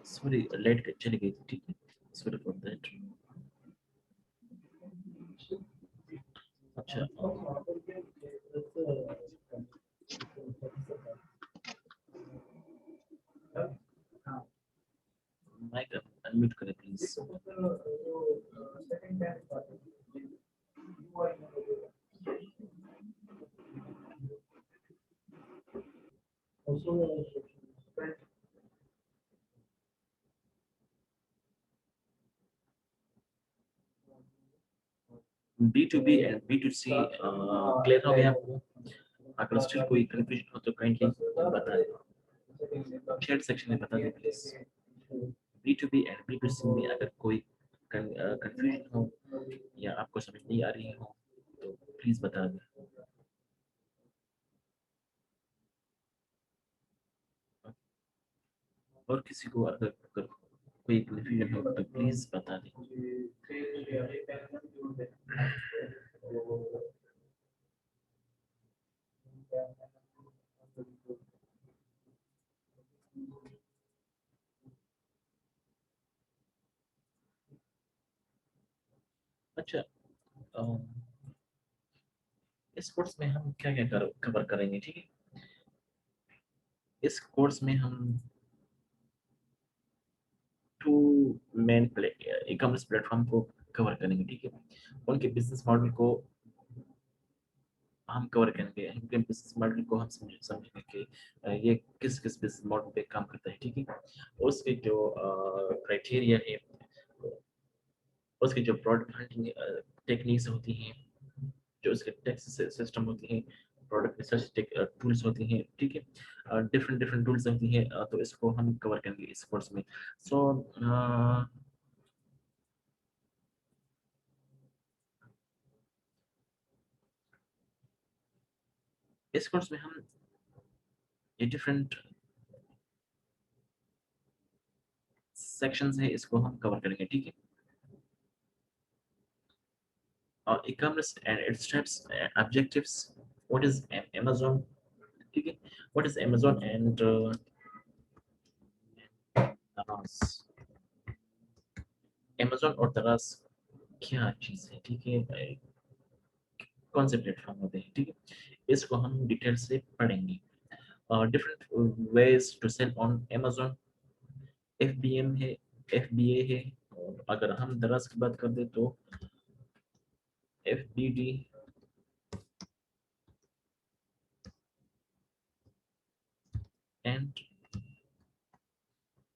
Sorry light चली गई थी, ठीक है, सॉरी फॉर दैट। अच्छा माइक अनम्यूट करें please. B2B and B2C clear हो गया आपको? अगर स्टिल कोई कंफ्यूजन हो तो काइंडली बता दें, चैट सेक्शन में बता दें प्लीज। B2B एंड B2C में अगर कोई कंफ्यूजन हो या आपको समझ नहीं आ रही हो तो प्लीज बता दें। और किसी को अगर कोई कंफ्यूजन हो तो प्लीज बता दें। अच्छा इस कोर्स में हम क्या क्या कवर करेंगे, ठीक है? इस कोर्स में हम two main e commerce platform को कवर करेंगे, ठीक है? उनके बिजनेस मॉडल को हम कवर करेंगे, उनके बिजनेस मॉडल को हम समझेंगे कि ये किस किस बिजनेस मॉडल पे काम करता है, ठीक है? उसके जो क्राइटेरिया है, उसके जो प्रोडक्ट हंटिंग टेक्निक्स होती हैं, जो उसके टैक्स सिस्टम होती हैं, प्रोडक्ट रिसर्च टूल्स होती हैं, ठीक है? डिफरेंट डिफरेंट टूल्स होती हैं, तो इसको हम कवर करेंगे इस कोर्स में। सो इस कोर्स में हम ये डिफरेंट सेक्शंस है, इसको हम कवर करेंगे, ठीक है? E-commerce and its steps and objectives. What is Amazon? ठीक है? What is Amazon and Daraz? Amazon और Daraz क्या चीज़ है, ठीक है? कौन से प्लेटफॉर्म होते हैं, ठीक है? इसको हम डिटेल से पढ़ेंगे। Different ways to sell on Amazon, FBM है, FBA है, और अगर हम दराज की बात कर दे तो FBD एंड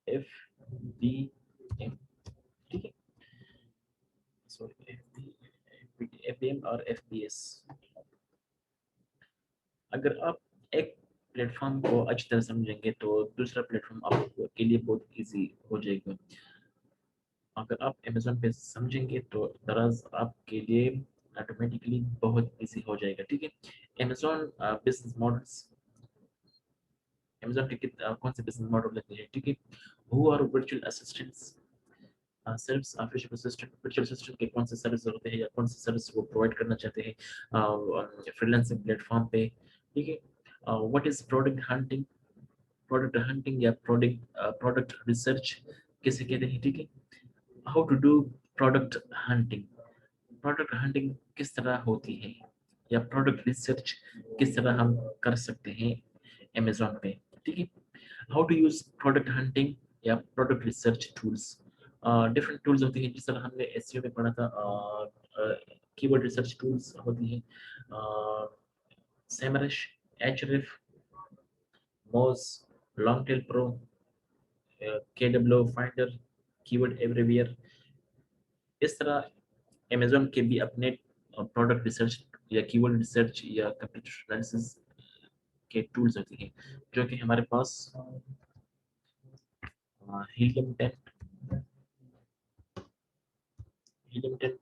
FBM, ठीक है? सॉरी FBM और FBS। अगर आप एक प्लेटफॉर्म को अच्छी तरह समझेंगे तो दूसरा प्लेटफॉर्म आपके लिए बहुत इजी हो जाएगा। अगर आप अमेजोन पे समझेंगे तो दराज आपके लिए ऑटोमेटिकली बहुत इजी हो जाएगा, ठीक है? अमेजोन बिजनेस मॉडल्स, अमेजोन के कौन से बिजनेस मॉडल लेते हैं, ठीक है? Who are virtual assistants, service official assistant, virtual assistant के कौन से सर्विस होते हैं या कौन से सर्विस वो प्रोवाइड करना चाहते हैं फ्रीलांसिंग प्लेटफॉर्म पे, ठीक है? व्हाट इज प्रोडक्ट हंटिंग या प्रोडक्ट रिसर्च किसे कहते हैं, ठीक है? How to do product hunting, product hunting किस तरह होती है, या प्रोडक्ट रिसर्च किस तरह हम कर सकते हैं अमेजोन पे, ठीक है? How to use product hunting या product research tools. Different tools होती हैं, जिस तरह हमने एसईओ में पढ़ा था, कीवर्ड रिसर्च टूल्स होती हैं, सेमरश, एचरिफ, Moz, Longtail Pro, KW Finder, Keyword Everywhere. इस तरह अमेजोन के भी अपने प्रोडक्ट रिसर्च या कीवर्ड रिसर्च या कंप्यूटर एनालिसिस के टूल्स होते हैं, जो कि हमारे पास Helium 10, Helium 10,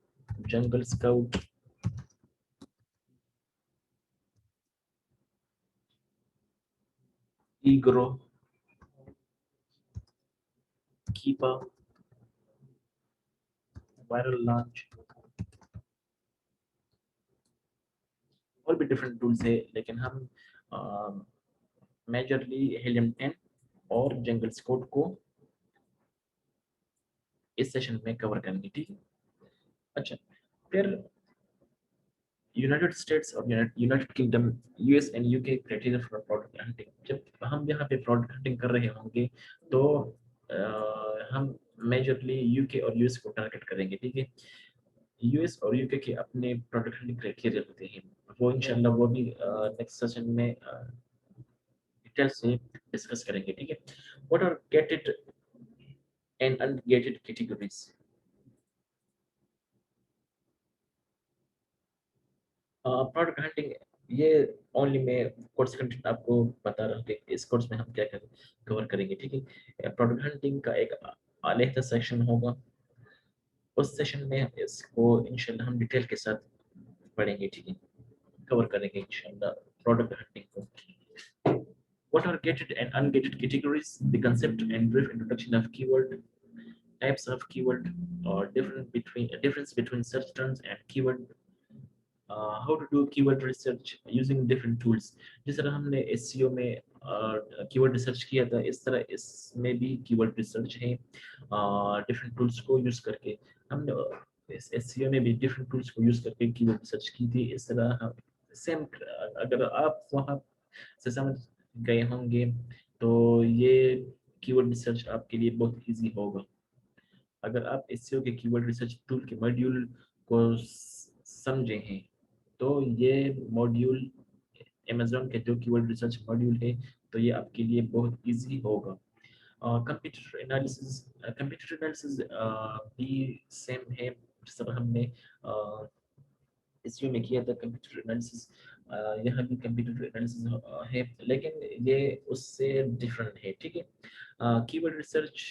Jungle Scout, eGrow, Keepa, Viral Launch, और भी डिफरेंट टूल्स है, लेकिन हम मेजरली हीलियम 10 और जंगल स्काउट को इस सेशन में कवर करेंगे, ठीक है। अच्छा, फिर यूनाइटेड स्टेट्स और United kingdom, US and UK criteria for product hunting. जब हम यहाँ पे प्रोडक्ट हंटिंग कर रहे होंगे तो हम मेजरली यूके और यूएस को टारगेट करेंगे, ठीक है। यूएस और यूके के अपने प्रोडक्ट हंटिंग क्राइटेरिया होते हैं, वो इंशाल्लाह वो भी नेक्स्ट सेशन में डिटेल से डिस्कस करेंगे, ठीक है। What are gated and ungated categories. Product hunting ये ओनली मैं कोर्स कंटेंट आपको बता रहा हूँ कि इस कोर्स में हम क्या कवर करेंगे, ठीक है। प्रोडक्ट हंटिंग का एक अलग सेक्शन होगा, उस सेशन में इसको इंशाल्लाह हम डिटेल के साथ पढ़ेंगे, ठीक है, कवर करेंगे इंशाल्लाह प्रोडक्ट हंटिंग को। What are gated and ungated categories? The concept and brief introduction of keyword, types of keyword, or difference between search terms and keyword. How to do keyword research using different tools. जिस तरह हमने SEO में keyword research किया था, इस तरह इसमें भी कीवर्ड रिसर्च है डिफरेंट टूल्स को यूज करके। हमने इस SEO में भी डिफरेंट टूल्स को यूज करके कीवर्ड रिसर्च की थी। इस तरह हम सेम, अगर आप वहाँ से समझ गए होंगे तो ये कीवर्ड रिसर्च आपके लिए बहुत इजी होगा। अगर आप SEO के कीवर्ड रिसर्च टूल के मॉड्यूल को समझे हैं तो ये मॉड्यूल अमेज़न के जो कीवर्ड रिसर्च मॉड्यूल है तो ये आपके लिए बहुत इजी होगा। कंप्यूटर एनालिसिस भी सेम है, जिस तरह हमने SEO में किया था कंप्यूटर एनालिसिस, यहाँ भी कंप्यूटर एनालिसिस है, लेकिन ये उससे डिफरेंट है, ठीक है। Keyword research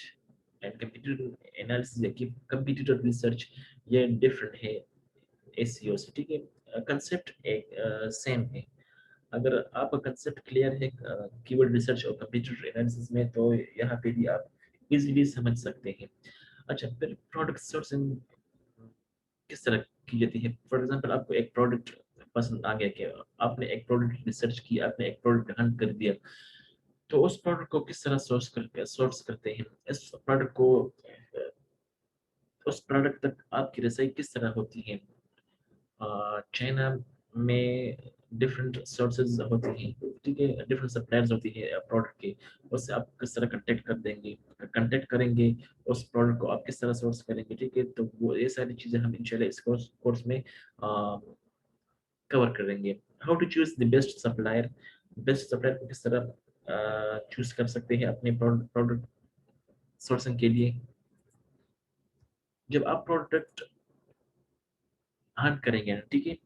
and computer analysis या कंप्यूटर रिसर्च ये डिफरेंट है SEO से, ठीक है। कंसेप्ट एक सेम है। अगर आपका कंसेप्ट क्लियर है कीवर्ड रिसर्च और कंप्यूटर एनालिसिस में तो यहाँ पे भी आप इजीली समझ सकते हैं। अच्छा, फिर प्रोडक्ट सोर्सिंग किस तरह की जाती है। फॉर एग्जांपल आपको एक प्रोडक्ट पसंद आ गया, कि आपने एक प्रोडक्ट रिसर्च किया, आपने एक प्रोडक्ट हंट कर दिया, तो उस प्रोडक्ट को किस तरह सोर्स करते हैं, इस प्रोडक्ट को उस प्रोडक्ट तक आपकी रसाई किस तरह होती है। चाइना में डिफरेंट सोर्सेज होती हैं, ठीक है, डिफरेंट सप्लायर्स होती है प्रोडक्ट के, उससे आप किस तरह कांटेक्ट करेंगे, उस प्रोडक्ट को आप किस तरह सोर्स करेंगे, ठीक है। तो वो ये सारी चीज़ें हम इंशाल्लाह इस कोर्स में कवर करेंगे। How to choose the best supplier को किस तरह चूज कर सकते हैं अपने प्रोडक्ट सोर्सिंग के लिए। जब आप प्रोडक्ट हंट करेंगे ना, ठीक है,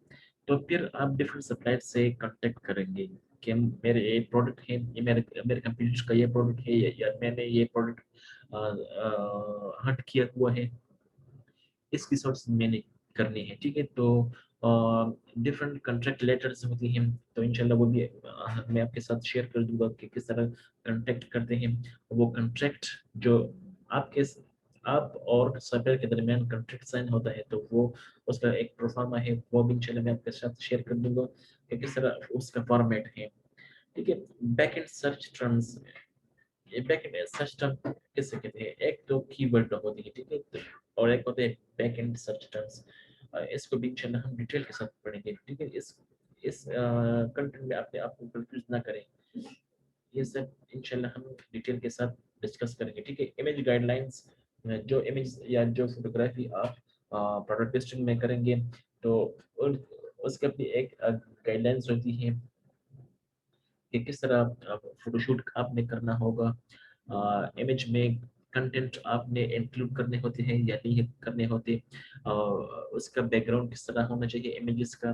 तो फिर आप डिफरेंट सप्लायर से कांटेक्ट करेंगे कि मेरे ये प्रोडक्ट है, ये मेरे मेरे कंप्यूटर का ये प्रोडक्ट है, या मैंने ये प्रोडक्ट हंट किया हुआ है, इसकी सोर्स मैंने करनी है, ठीक है। तो डिफरेंट कॉन्ट्रैक्ट लेटर्स होती हैं, तो इंशाल्लाह वो भी मैं आपके साथ शेयर कर दूंगा कि किस तरह कॉन्टैक्ट करते हैं। वो कॉन्ट्रैक्ट जो आपके आप और सप्लायर के दरमियान कॉन्ट्रैक्ट साइन होता है, तो वो उसका एक प्रोफार्मा है, वो भी इंशाल्लाह मैं आपके साथ शेयर कर दूंगा कि किस तरह उसका फॉर्मेट है, ठीक है। बैक एंड सर्च टर्म्स, ये बैक एंड सर्च टर्म किसे कहते हैं, एक तो कीवर्ड होती है, ठीक है, और एक होते हैं बैक एंड सर्च टर्म्स। इसको भी इंशाल्लाह हम डिटेल के साथ पढ़ेंगे, ठीक है। इस कंटेंट में अपने आप को कंफ्यूज ना करें, ये सब इंशाल्लाह हम डिटेल के साथ डिस्कस करेंगे, ठीक है। इमेज गाइडलाइंस, जो इमेज या जो फोटोग्राफी आप प्रोडक्ट टेस्टिंग में करेंगे तो उसके अपनी एक गाइडलाइंस होती है कि किस तरह फोटोशूट आपने करना होगा, इमेज में कंटेंट आपने इंक्लूड करने होते हैं या नहीं करने होते, उसका बैकग्राउंड किस तरह होना चाहिए, इमेजेस का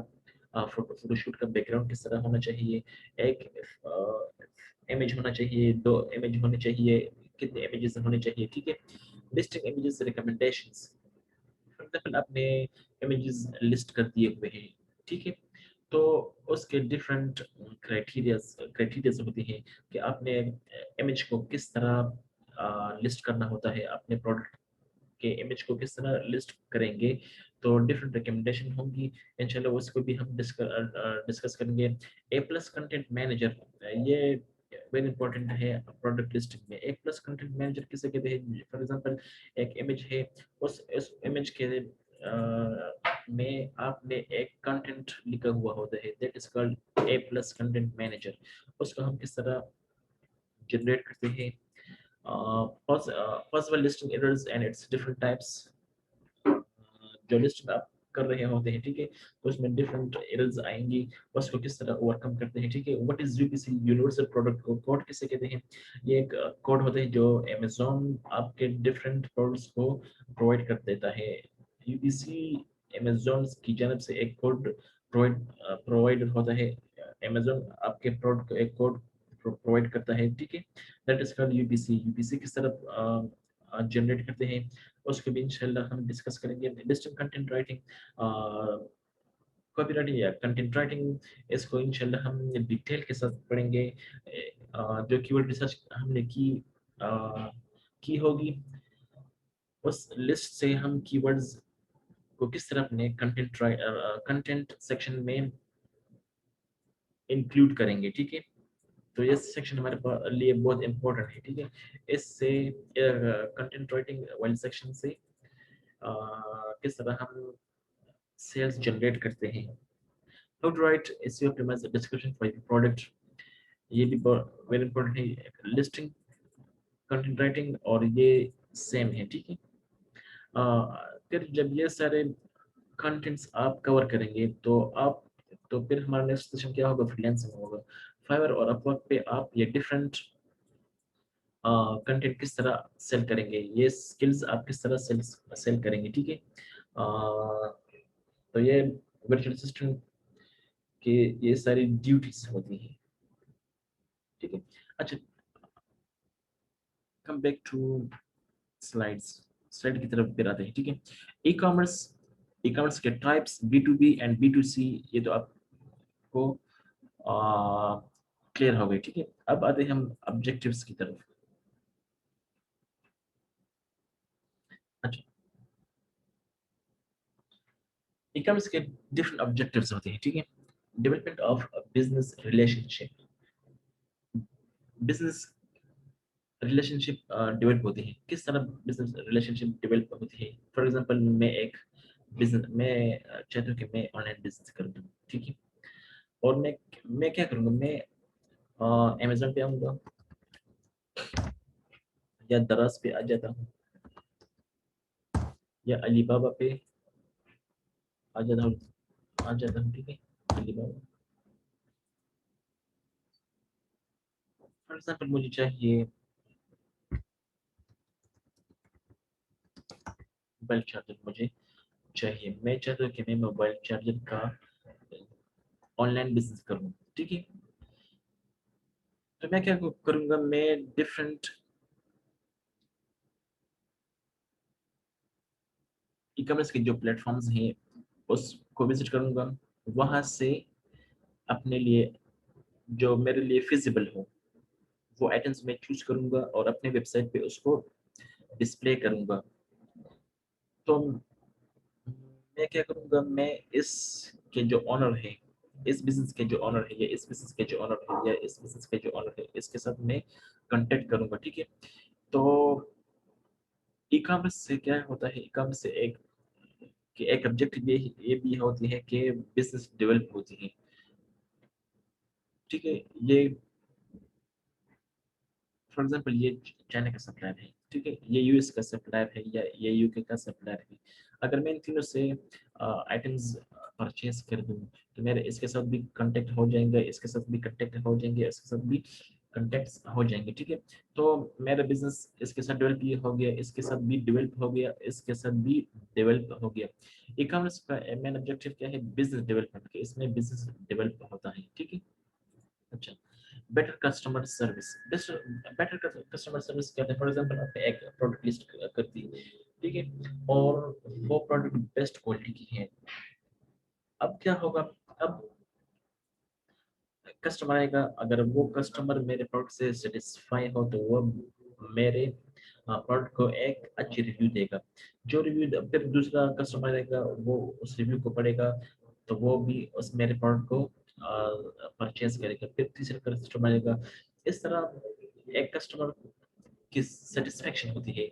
फोटोशूट का बैकग्राउंड किस तरह होना चाहिए, एक इमेज होना चाहिए, दो इमेज होने चाहिए, कितने इमेजेस होने चाहिए, ठीक है। Listing images recommendations, for example आपने इमेजेस लिस्ट कर दिए हुए हैं, ठीक है, तो उसके डिफरेंट क्राइटेरियाज होते हैं कि आपने इमेज को किस तरह लिस्ट करना होता है, अपने प्रोडक्ट के इमेज को किस तरह लिस्ट करेंगे, तो डिफरेंट रिकमेंडेशन होंगी इंशाल्लाह, उसको भी हम डिस्कस करेंगे। ए प्लस कंटेंट मैनेजर, ये वेरी इंपॉर्टेंट है प्रोडक्ट लिस्टिंग में। एक प्लस कंटेंट मैनेजर किसे कहते हैं? फॉर एग्जांपल एक इमेज है, उस इमेज के में आपने एक कंटेंट लिखा हुआ होता है, that is called a plus content manager. उसको हम किस तरह जनरेट करते हैं? Possible listing errors and it's different types. जो लिस्ट आप कर रहे होते हैं, ठीक है, तो उसमें डिफरेंट एरर्स आएंगी, उसको किस तरह ओवरकम करते हैं, ठीक है। What is UPC? Universal product code किसे कहते हैं? ये एक कोड होता है जो अमेज़न आपके डिफरेंट प्रोडक्ट्स को प्रोवाइड कर देता है। यूपीसी अमेज़न की जानब से एक कोड प्रोवाइड होता है। अमेज़न आपके प्रोडक्ट को एक कोड प्रोवाइड करता है, ठीक है, that is called UPC. UPC किस तरह जनरेट करते हैं उसके भी इंशाल्लाह हम डिस्कस करेंगे। लिस्टिंग कंटेंट राइटिंग, कॉपीराइटिंग या कंटेंट राइटिंग, इसको इंशाल्लाह हम डिटेल के साथ पढ़ेंगे। जो कीवर्ड रिसर्च हमने की होगी, उस लिस्ट से हम कीवर्ड्स को किस तरह अपने कंटेंट सेक्शन में इंक्लूड करेंगे, ठीक है। तो ये सेक्शन हमारे लिए बहुत इंपॉर्टेंट है, ठीक है। इससे कंटेंट राइटिंग वाले सेक्शन से किस तरह हम सेल्स जनरेट करते हैं। How to write SEO optimized description for your product, ये भी वेरी इंपॉर्टेंट है। लिस्टिंग, कंटेंट राइटिंग और ये सेम है, ठीक है। फिर जब ये सारे कंटेंट्स आप कवर करेंगे तो आप, तो फिर हमारा नेक्स्ट सेशन क्या होगा? फ्रीलांसिंग होगा। फाइवर और अपवर्क पे आप ये डिफरेंट कंटेंट किस तरह सेल करेंगे, ये स्किल्स आप किस तरह सेल करेंगे, ठीक है। तो ये वर्चुअल असिस्टेंट के ये सारी ड्यूटीज होती हैं, ठीक है। अच्छा, come back to slides. Slide की तरफ फिर आते हैं, ठीक है। ई कॉमर्स, ई कॉमर्स के types B to B and B to C, ये तो आपको क्लियर हो गई, ठीक है। अब आते हैं हम ऑब्जेक्टिव्स की तरफ। अच्छा, ई कॉमर्स के डिफरेंट ऑब्जेक्टिव्स होते हैं, ठीक है। Development of business relationship, business relationship develop होती है, किस तरह बिजनेस रिलेशनशिप डेवलप होती है? फॉर एग्जांपल मैं चाहता हूँ कि मैं ऑनलाइन बिजनेस करूँ, ठीक है। और मैं क्या करूँगा? मैं अमेजोन पे आऊँगा या दराज पे आ जाता हूँ या अलीबाबा पे आ जाता हूँ, ठीक है। अलीबाबा, फॉर एग्जांपल मुझे चाहिए मोबाइल चार्जर, मुझे चाहिए, मैं चाहता हूँ कि मैं मोबाइल चार्जर का ऑनलाइन बिजनेस करूँ, ठीक है। तो मैं क्या करूँगा? मैं डिफरेंट ई कॉमर्स के जो प्लेटफॉर्म्स हैं उसको विजिट करूंगा, वहां से अपने लिए जो मेरे लिए फिजिबल हो वो आइटम्स मैं चूज करूंगा और अपने वेबसाइट पे उसको डिस्प्ले करूंगा। तो मैं क्या करूंगा? मैं इस के जो ऑनर है, इस बिजनेस के जो ऑनर है, या इस बिजनेस के जो ऑनर है, या इस बिजनेस के जो ऑनर है, इसके साथ मैं कांटेक्ट करूंगा, ठीक है। तो ई कॉमर्स से क्या होता है? ई कॉमर्स से एक ऑब्जेक्टिव ये भी होती है कि बिजनेस डेवलप होती है, ठीक है। ये फॉर एग्जांपल ये चाइना का सप्लायर है, ठीक है, ये यूएस का सप्लायर है, या ये यूके का सप्लायर है। अगर मैं इन तीनों से आइटम्स परचेज कर दूं तो मेरे इसके साथ भी कांटेक्ट हो जाएंगे, इसके साथ भी कांटेक्ट हो जाएंगे, इसके साथ भी कॉन्टेक्ट्स हो जाएंगे, ठीक है। तो मेरा बिजनेस इसके साथ डेवलप ये हो गया, इसके साथ भी डेवलप हो गया, इसके साथ भी डेवलप हो गया। ई कॉमर्स का मेन ऑब्जेक्टिव क्या है? बिजनेस डेवलपमेंट के, इसमें बिजनेस डेवलप होता है, ठीक है। अच्छा, better customer service, better customer service क्या है? फॉर एग्जांपल आपने एक प्रोडक्ट लिस्ट कर दी, ठीक है, और वो प्रोडक्ट बेस्ट क्वालिटी की है। अब क्या होगा? अब कस्टमर आएगा, अगर वो कस्टमर मेरे प्रोडक्ट से सेटिस्फाई हो तो वो मेरे प्रोडक्ट को एक अच्छी रिव्यू देगा। जो रिव्यू फिर दूसरा कस्टमर आएगा, वो उस रिव्यू को पढ़ेगा, तो वो भी उस मेरे प्रोडक्ट को परचेज करेगा। फिर तीसरा कस्टमर आएगा, इस तरह एक कस्टमर की सेटिस्फेक्शन होती है।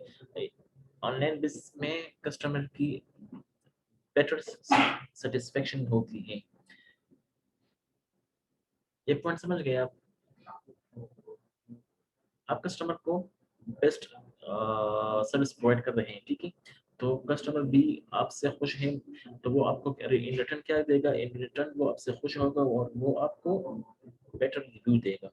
ऑनलाइन बिजनेस में कस्टमर की बेटर सेटिस्फेक्शन होती है। ये पॉइंट समझ गए आप कस्टमर को बेस्ट सर्विस प्रोवाइड कर रहे हैं, ठीक है। तो कस्टमर भी आपसे खुश है, तो वो आपको इन रिटर्न क्या देगा? इन रिटर्न वो आपसे खुश होगा और वो आपको बेटर रिव्यू देगा।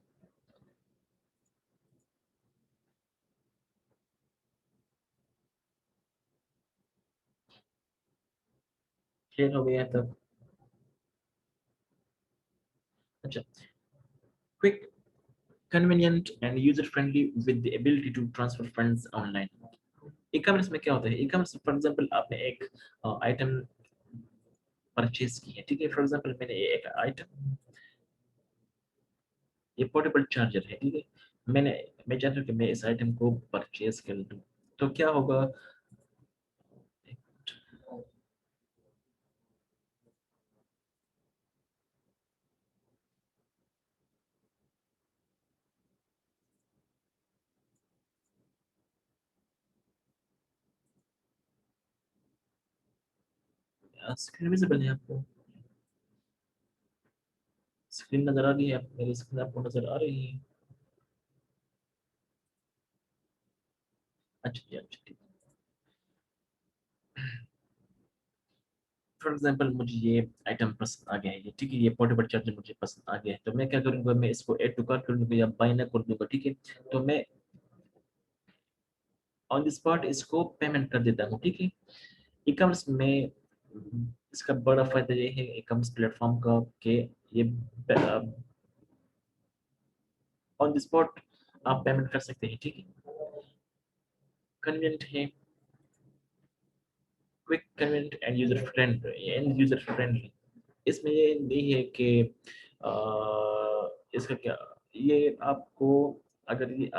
क्लियर हो गया तब? अच्छा, quick, convenient and user friendly with the ability to transfer funds online। E commerce में क्या होता है? ई कॉमर्स फॉर एग्जांपल आपने एक आइटम परचेज की है, ठीक है। फॉर एग्जांपल मैंने ये एक आइटम, ये पोर्टेबल चार्जर है, ठीक है। मैं चाहता हूँ कि मैं इस आइटम को परचेज कर लूँ, तो क्या होगा? स्क्रीन विजिबल है आपको? स्क्रीन नजर आ रही है? मेरी स्क्रीन आपको नजर आ रही है? अच्छा जी, अच्छा ठीक। फॉर एग्जांपल मुझे ये आइटम पसंद आ गया है, ये ठीक है, ये पोर्टेबल चार्जर मुझे पसंद आ गया है, तो मैं क्या करूंगा? मैं इसको ऐड टू कार्ट कर दूंगा या बाय ना कर दूंगा, ठीक है। तो मैं ऑन द स्पॉट इसको पेमेंट कर देता हूँ, ठीक है। ई कॉमर्स में इसका बड़ा फायदा ये है, ई कॉमर्स प्लेटफॉर्म का, कि ये ऑन द स्पॉट आप पेमेंट कर सकते हैं, ठीक है। कन्वीनियंट है, quick, convenient and user friendly. इसमें ये नहीं है कि इसका क्या, ये आपको, अगर ये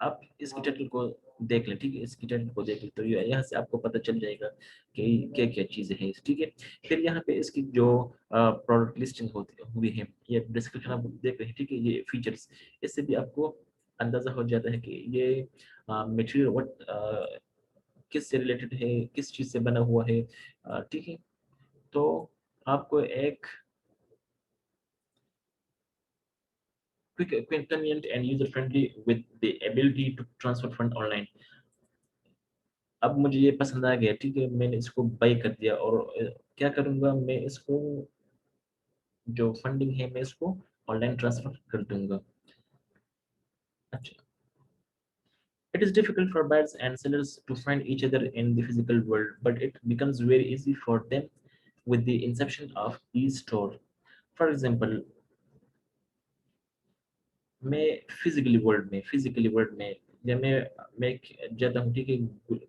आप इसकी टाइटल को देख लें, ठीक है, इसकी टाइटल को देख लें, तो ये यहाँ से आपको पता चल जाएगा कि क्या क्या चीज़ें हैं, ठीक है। फिर यहाँ पे इसकी जो प्रोडक्ट लिस्टिंग होती हुई है, ये डिस्क्रिप्शन आप देख रहे हैं, ठीक है, ये फीचर्स, इससे भी आपको अंदाजा हो जाता है कि ये मटेरियल व्हाट, किस से रिलेटेड है, किस चीज़ से बना हुआ है, ठीक है। तो आपको एक quick, convenient and user friendly with the ability to transfer fund online। अब मुझे ये पसंद आ गया, ठीक है, मैंने इसको बाय कर दिया, और क्या करूंगा? मैं इसको, जो फंडिंग है, मैं इसको ऑनलाइन ट्रांसफर कर दूंगा। अच्छा, it is difficult for buyers and sellers to find each other in the physical world, but it becomes very easy for them with the inception of e-store। For example, मैं physically world में, या मैं जाता हूँ, ठीक है,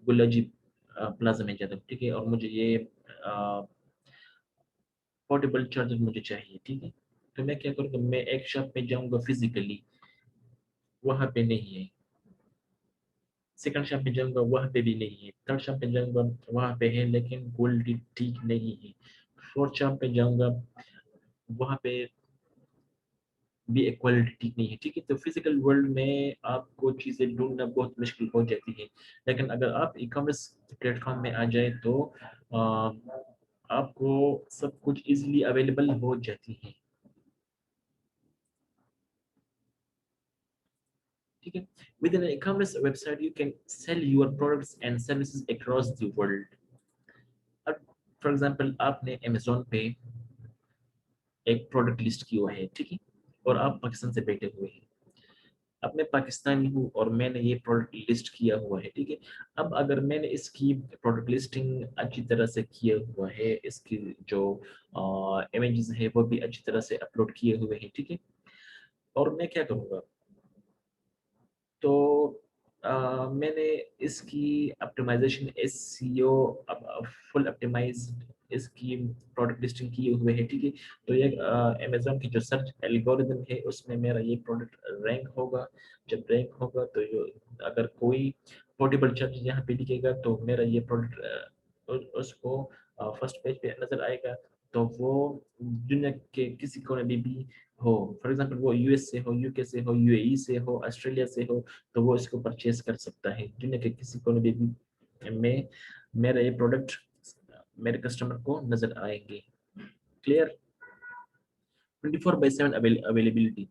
गुलाजी plaza में जाता हूँ, ठीक है, और मुझे ये पोर्टेबल चार्जर मुझे चाहिए, ठीक है। तो मैं क्या करूँगा? मैं एक शॉप में जाऊँगा फिजिकली, वहाँ पे नहीं है। सेकंड शॉप में जाऊँगा, वहाँ पे भी नहीं है। थर्ड शॉप में जाऊँगा, वहाँ पे है लेकिन क्वालिटी ठीक नहीं है। फोर्थ शॉप पे जाऊँगा, वहाँ पे भी इक्वालिटी ठीक नहीं है, ठीक है। तो फिजिकल वर्ल्ड में आपको चीज़ें ढूंढना बहुत मुश्किल हो जाती है, लेकिन अगर आप ई कॉमर्स प्लेटफॉर्म में आ जाए तो आपको सब कुछ इजीली अवेलेबल हो जाती है, ठीक है। With in e commerce website you can sell your products and services across the world. अब फॉर एग्जांपल आपने अमेजोन पे एक प्रोडक्ट लिस्ट किया हुआ है, ठीक है, और आप पाकिस्तान से बैठे हुए हैं। अब मैं पाकिस्तानी हूँ और मैंने ये प्रोडक्ट लिस्ट किया हुआ है, ठीक है। अब अगर मैंने इसकी प्रोडक्ट लिस्टिंग अच्छी तरह से किया हुआ है, इसकी जो इमेजेस है वो भी अच्छी तरह से अपलोड किए हुए हैं, ठीक है। और मैं क्या करूँगा? तो मैंने इसकी ऑप्टिमाइजेशन, एसईओ, फुल ऑप्टिमाइज्ड इसकी प्रोडक्ट लिस्टिंग किए हुए है, ठीक है। तो ये अमेजोन की जो सर्च एल्गोरिदम है, उसमें मेरा ये प्रोडक्ट रैंक होगा। जब रैंक होगा तो अगर कोई पोर्टेबल चार्ज यहाँ पे दिखेगा तो मेरा ये प्रोडक्ट उसको फर्स्ट पेज पे नजर आएगा। तो वो दुनिया के किसी कोने में भी हो, फॉर एग्जांपल वो यूएस से हो, यूके से हो, यूएई से हो, ऑस्ट्रेलिया से हो, तो वो इसको परचेज कर सकता है दुनिया के किसी कोने भी में मेरा ये प्रोडक्ट मेरे कस्टमर को नजर आएंगे। क्लियर? 24/7 अवेलेबिलिटी।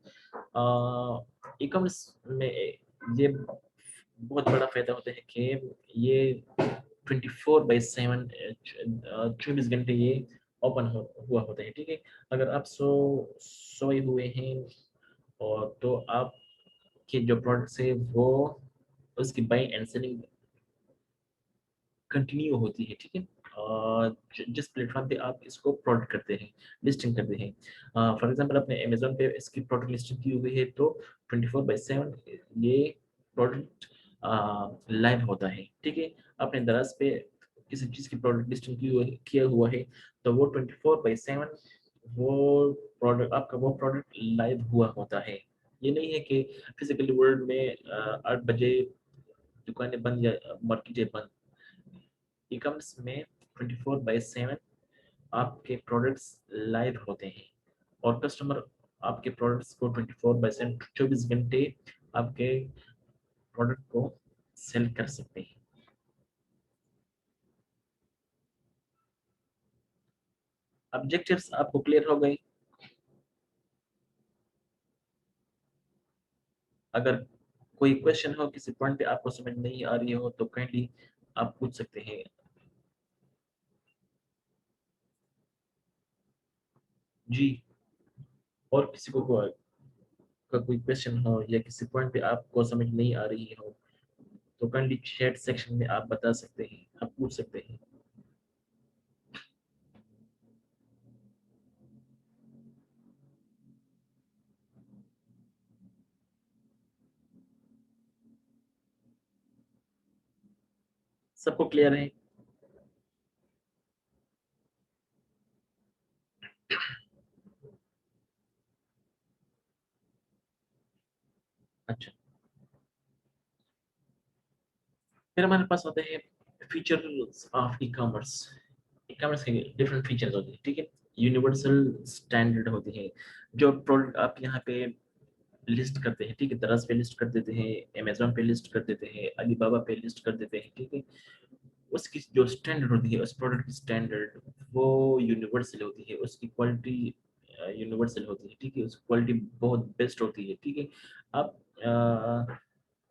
ई कॉमर्स में ये बहुत बड़ा फायदा होता है कि ये 24/7 24 घंटे ये ओपन हुआ होता है। ठीक है, अगर आप सोए हुए हैं और तो आपके जो प्रोडक्ट्स है वो उसकी बाइंग एंड सेलिंग कंटिन्यू होती है। ठीक है, और जिस प्लेटफॉर्म पे आप इसको प्रोडक्ट करते हैं, लिस्टिंग करते हैं, फॉर एग्जांपल अपने अमेजोन पे इसकी प्रोडक्ट लिस्टिंग की हुई है तो 24/7 ये प्रोडक्ट लाइव होता है। ठीक है, अपने दराज पे किसी चीज़ की प्रोडक्ट लिस्टिंग किया हुआ है तो वो 24/7 वो प्रोडक्ट आपका वो प्रोडक्ट लाइव हुआ होता है। ये नहीं है कि फिजिकली वर्ल्ड में 8 बजे दुकानें बंद या मार्केटें बंद। ई कॉमर्स में 24/7 आपके प्रोडक्ट्स लाइव होते हैं और कस्टमर आपके प्रोडक्ट्स को 24/7 24 घंटे आपके प्रोडक्ट को सेल कर सकते हैं। ऑब्जेक्टिव्स आपको क्लियर हो गए? अगर कोई क्वेश्चन हो, किसी पॉइंट पे आपको समझ नहीं आ रही हो तो काइंडली आप पूछ सकते हैं। जी, और किसी को का कोई क्वेश्चन हो या किसी पॉइंट पे आपको समझ नहीं आ रही हो तो काइंडली चैट सेक्शन में आप बता सकते हैं, आप पूछ सकते हैं। सबको क्लियर है? अच्छा, फिर हमारे पास होते हैं features of E commerce. E commerce के डिफरेंट फीचर्स होते हैं। ठीक है, यूनिवर्सल स्टैंडर्ड होते हैं। जो प्रोडक्ट आप यहाँ पे लिस्ट करते हैं, ठीक है, दराज पे लिस्ट कर देते हैं, अमेजोन पे लिस्ट कर देते हैं, अलीबाबा पे लिस्ट कर देते हैं। ठीक है, उसकी जो स्टैंडर्ड होती है, उस प्रोडक्ट की स्टैंडर्ड वो यूनिवर्सल होती है, उसकी क्वालिटी यूनिवर्सल होती है। ठीक है, उसकी क्वालिटी बहुत बेस्ट होती है। ठीक है, आप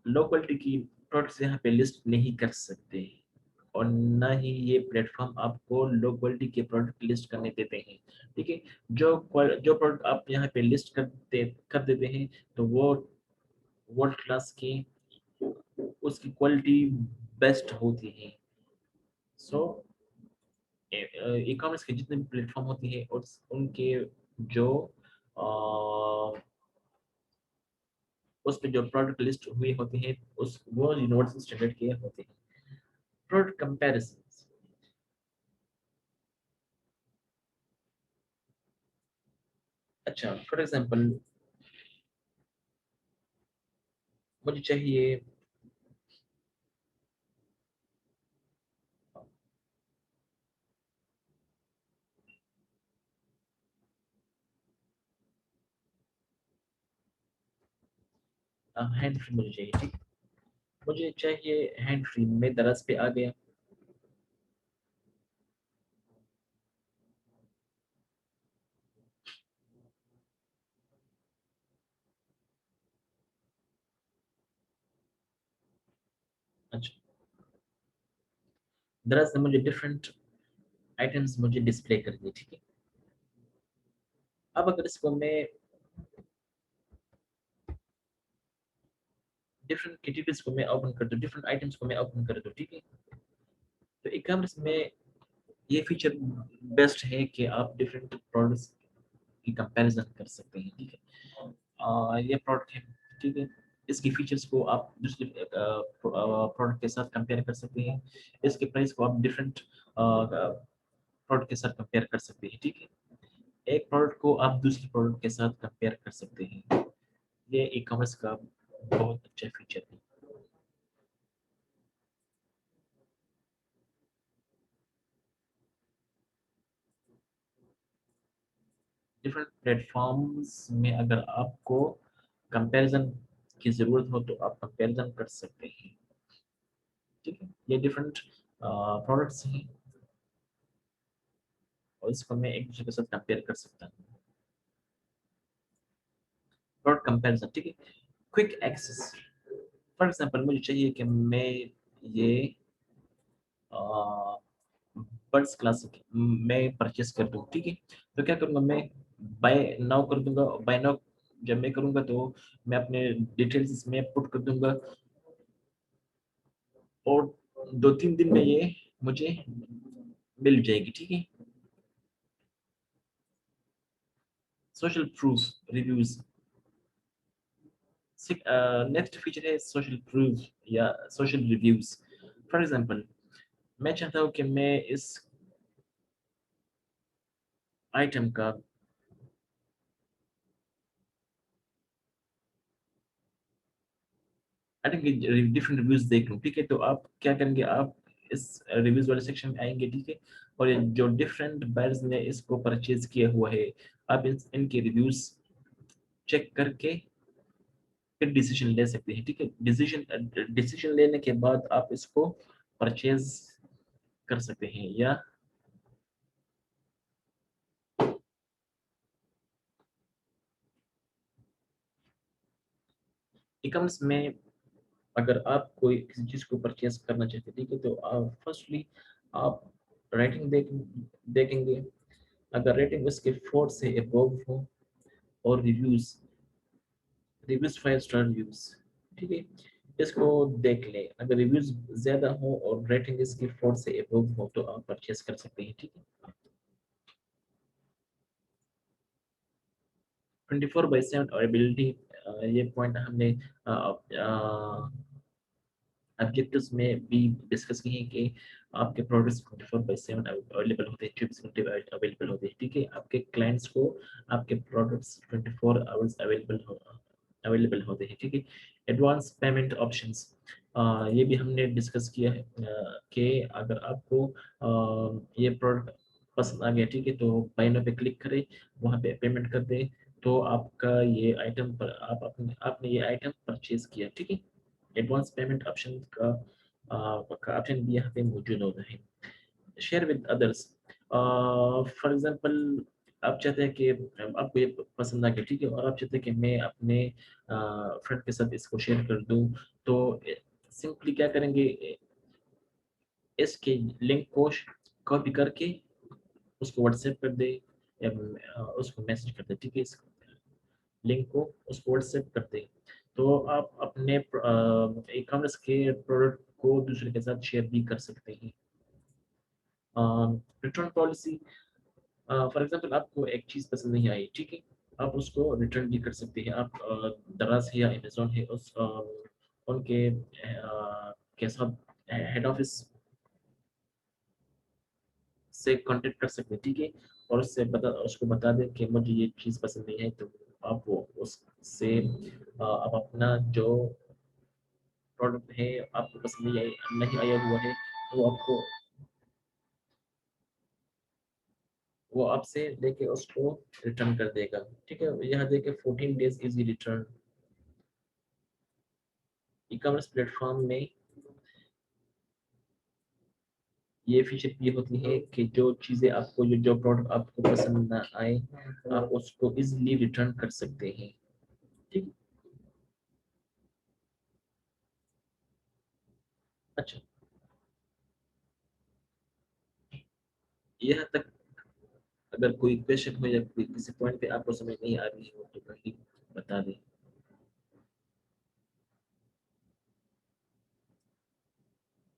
लो क्वालिटी की प्रोडक्ट्स यहाँ पे लिस्ट नहीं कर सकते और ना ही ये प्लेटफॉर्म आपको लो क्वालिटी के प्रोडक्ट लिस्ट करने देते हैं। ठीक है, जो प्रोडक्ट आप यहाँ पे लिस्ट कर देते हैं तो वो वर्ल्ड क्लास की उसकी क्वालिटी बेस्ट होती है। सो ई कॉमर्स के जितने भी प्लेटफॉर्म होती है उनके जो उस पे जो प्रोडक्ट लिस्ट हुई होती है उस वो यूनिवर्सल स्टैंडर्ड के होते हैं। Product comparison. अच्छा, फॉर एग्जांपल मुझे चाहिए हैंड फ्री, मुझे चाहिए। ठीक, मुझे चाहिए हैंड फ्री, मैं दरस पे आ गया। अच्छा, दरअसल ने मुझे डिफरेंट आइटम्स मुझे डिस्प्ले कर दिए। ठीक है, अब अगर इसको मैं डिफरेंट कैटेगरीज को मैं ओपन कर दूं, डिफरेंट आइटम्स को मैं ओपन कर दूं, ठीक है, तो ई कॉमर्स में ये फीचर बेस्ट है कि आप डिफरेंट प्रोडक्ट्स की कंपैरिजन कर सकते हैं। ठीक है, ये प्रोडक्ट है, ठीक है, इसकी फीचर्स को आप दूसरे प्रोडक्ट के साथ कंपेयर कर सकते हैं, इसके प्राइस को आप डिफरेंट प्रोडक्ट के साथ कंपेयर कर सकते हैं। ठीक है, एक प्रोडक्ट को आप दूसरे प्रोडक्ट के साथ कंपेयर कर सकते हैं। ये ई कॉमर्स का बहुत अच्छा फीचर है। डिफरेंट प्लेटफॉर्म्स में अगर आपको कंपैरिजन की ज़रूरत हो तो आप कंपैरिजन कर सकते हैं, ठीक है। ये डिफरेंट प्रोडक्ट्स हैं और इसको मैं एक दूसरे के साथ कंपेयर कर सकता हूँ। प्रोडक्ट कंपैरिजन, ठीक है। क्विक एक्सेस, फॉर एग्जांपल मुझे चाहिए कि मैं ये बड्स क्लासिक मैं परचेस कर दूँ, ठीक है। तो क्या करूँगा, मैं बाय नाउ कर दूंगा। बाय नाउ जब मैं करूँगा तो मैं अपने डिटेल्स इसमें पुट कर दूंगा और 2-3 दिन में ये मुझे मिल जाएगी, ठीक है। Social proof reviews, next feature है सोशल प्रूफ या सोशल रिव्यूज। फॉर एग्जांपल मैं चाहता हूँ कि मैं इस आइटम का आई थिंक डिफरेंट रिव्यूज देख लूँ, ठीक है। तो आप क्या करेंगे, आप इस रिव्यूज वाले सेक्शन में आएंगे, ठीक है। और ये जो डिफरेंट बायर्स ने इसको परचेज किया हुआ है, आप इनके रिव्यूज चेक करके फिर डिसीजन ले सकते हैं, ठीक है। डिसीजन लेने के बाद आप इसको परचेज कर सकते हैं। या ई कॉमर्स में अगर आप कोई किसी चीज़ को परचेज करना चाहते हैं, ठीक है, तो आप फर्स्टली आप रेटिंग देखेंगे। अगर रेटिंग उसके 4 से अबव हो और रिव्यूज 5 स्टार रिव्यूज, ठीक है, इसको देख ले। अगर रिव्यूज ज्यादा हो और रेटिंग इसकी 4 से अबव हो तो आप परचेज कर सकते हैं, ठीक है। 24/7 अवेलेबिलिटी, ये पॉइंट हमने ऑब्जेक्टिव्स में भी डिस्कस किए हैं कि आपके प्रोडक्ट्स 24/7 अवेलेबल होते हैं, 24 घंटे अवेलेबल होते हैं, ठीक है। आपके क्लाइंट्स को आपके प्रोडक्ट्स 24 आवर्स अवेलेबल होते हैं, ठीक है। एडवांस पेमेंट ऑप्शंस, ये भी हमने डिस्कस किया है कि अगर आपको ये प्रोडक्ट पसंद आ गया, ठीक है, तो बाय नाउ पे क्लिक करें, वहाँ पे पेमेंट कर दें, तो आपका ये आइटम पर आपने ये आइटम परचेज किया, ठीक है। एडवांस पेमेंट ऑप्शन का ऑप्शन भी यहाँ पे मौजूद होता है। Share with others, for example आप चाहते हैं कि आपको ये पसंद आ गया, ठीक है, और आप चाहते हैं कि मैं अपने फ्रेंड के साथ इसको शेयर कर दूं, तो सिंपली क्या करेंगे, इसके लिंक को कॉपी करके उसको व्हाट्सएप कर दे या उसको मैसेज कर दे, ठीक है। इस लिंक को उसको व्हाट्सएप कर दे, तो आप अपने ई कॉमर्स के प्रोडक्ट को दूसरे के साथ शेयर भी कर सकते हैं। रिटर्न पॉलिसी, फॉर एग्जांपल आपको एक चीज़ पसंद नहीं आई, ठीक है, आप उसको रिटर्न भी कर सकते हैं। आप दराज है या अमेजोन है, उस उनके के साथ हेड ऑफिस से कांटेक्ट कर सकते हैं, ठीक है, और उसको बता दें कि मुझे ये चीज़ पसंद नहीं है, तो आप वो उससे आप अपना जो प्रोडक्ट है आपको पसंद नहीं आया हुआ है, वो आपको वो आपसे लेके उसको रिटर्न कर देगा, ठीक है। यहाँ देखे 14 डेज इजी रिटर्न। ई कॉमर्स प्लेटफॉर्म में ये फीचर भी होती है कि जो चीज़ें आपको जो प्रोडक्ट आपको पसंद ना आए, आप उसको इजीली रिटर्न कर सकते हैं, ठीक। अच्छा, यहाँ तक अगर कोई क्वेश्चन हो या कोई किसी पॉइंट पे आपको समझ नहीं आ रही हो तो कहीं बता दें।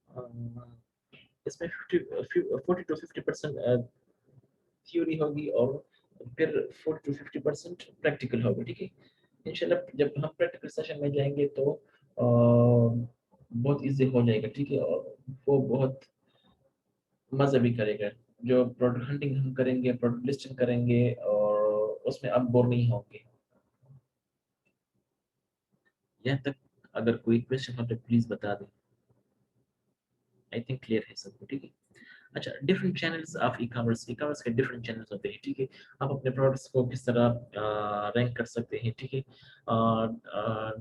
अ, इसमें 40 to 50% थ्योरी होगी और फिर 40 to 50% प्रैक्टिकल होगा, ठीक है। इंशाल्लाह जब हम प्रैक्टिकल सेशन में जाएंगे तो बहुत इजी हो जाएगा, ठीक है, और वो बहुत मजा भी करेगा। जो प्रोडक्ट हंटिंग हम करेंगे, प्रोडक्ट लिस्टिंग करेंगे, और उसमें आप बोर नहीं होंगे। यहाँ तक अगर कोई क्वेश्चन हो तो प्लीज बता दें। आई थिंक क्लियर है सबको, ठीक है। अच्छा, different channels of E commerce के डिफरेंट चैनल्स होते हैं, ठीक है। आप अपने प्रोडक्ट्स को किस तरह रैंक कर सकते हैं, ठीक है।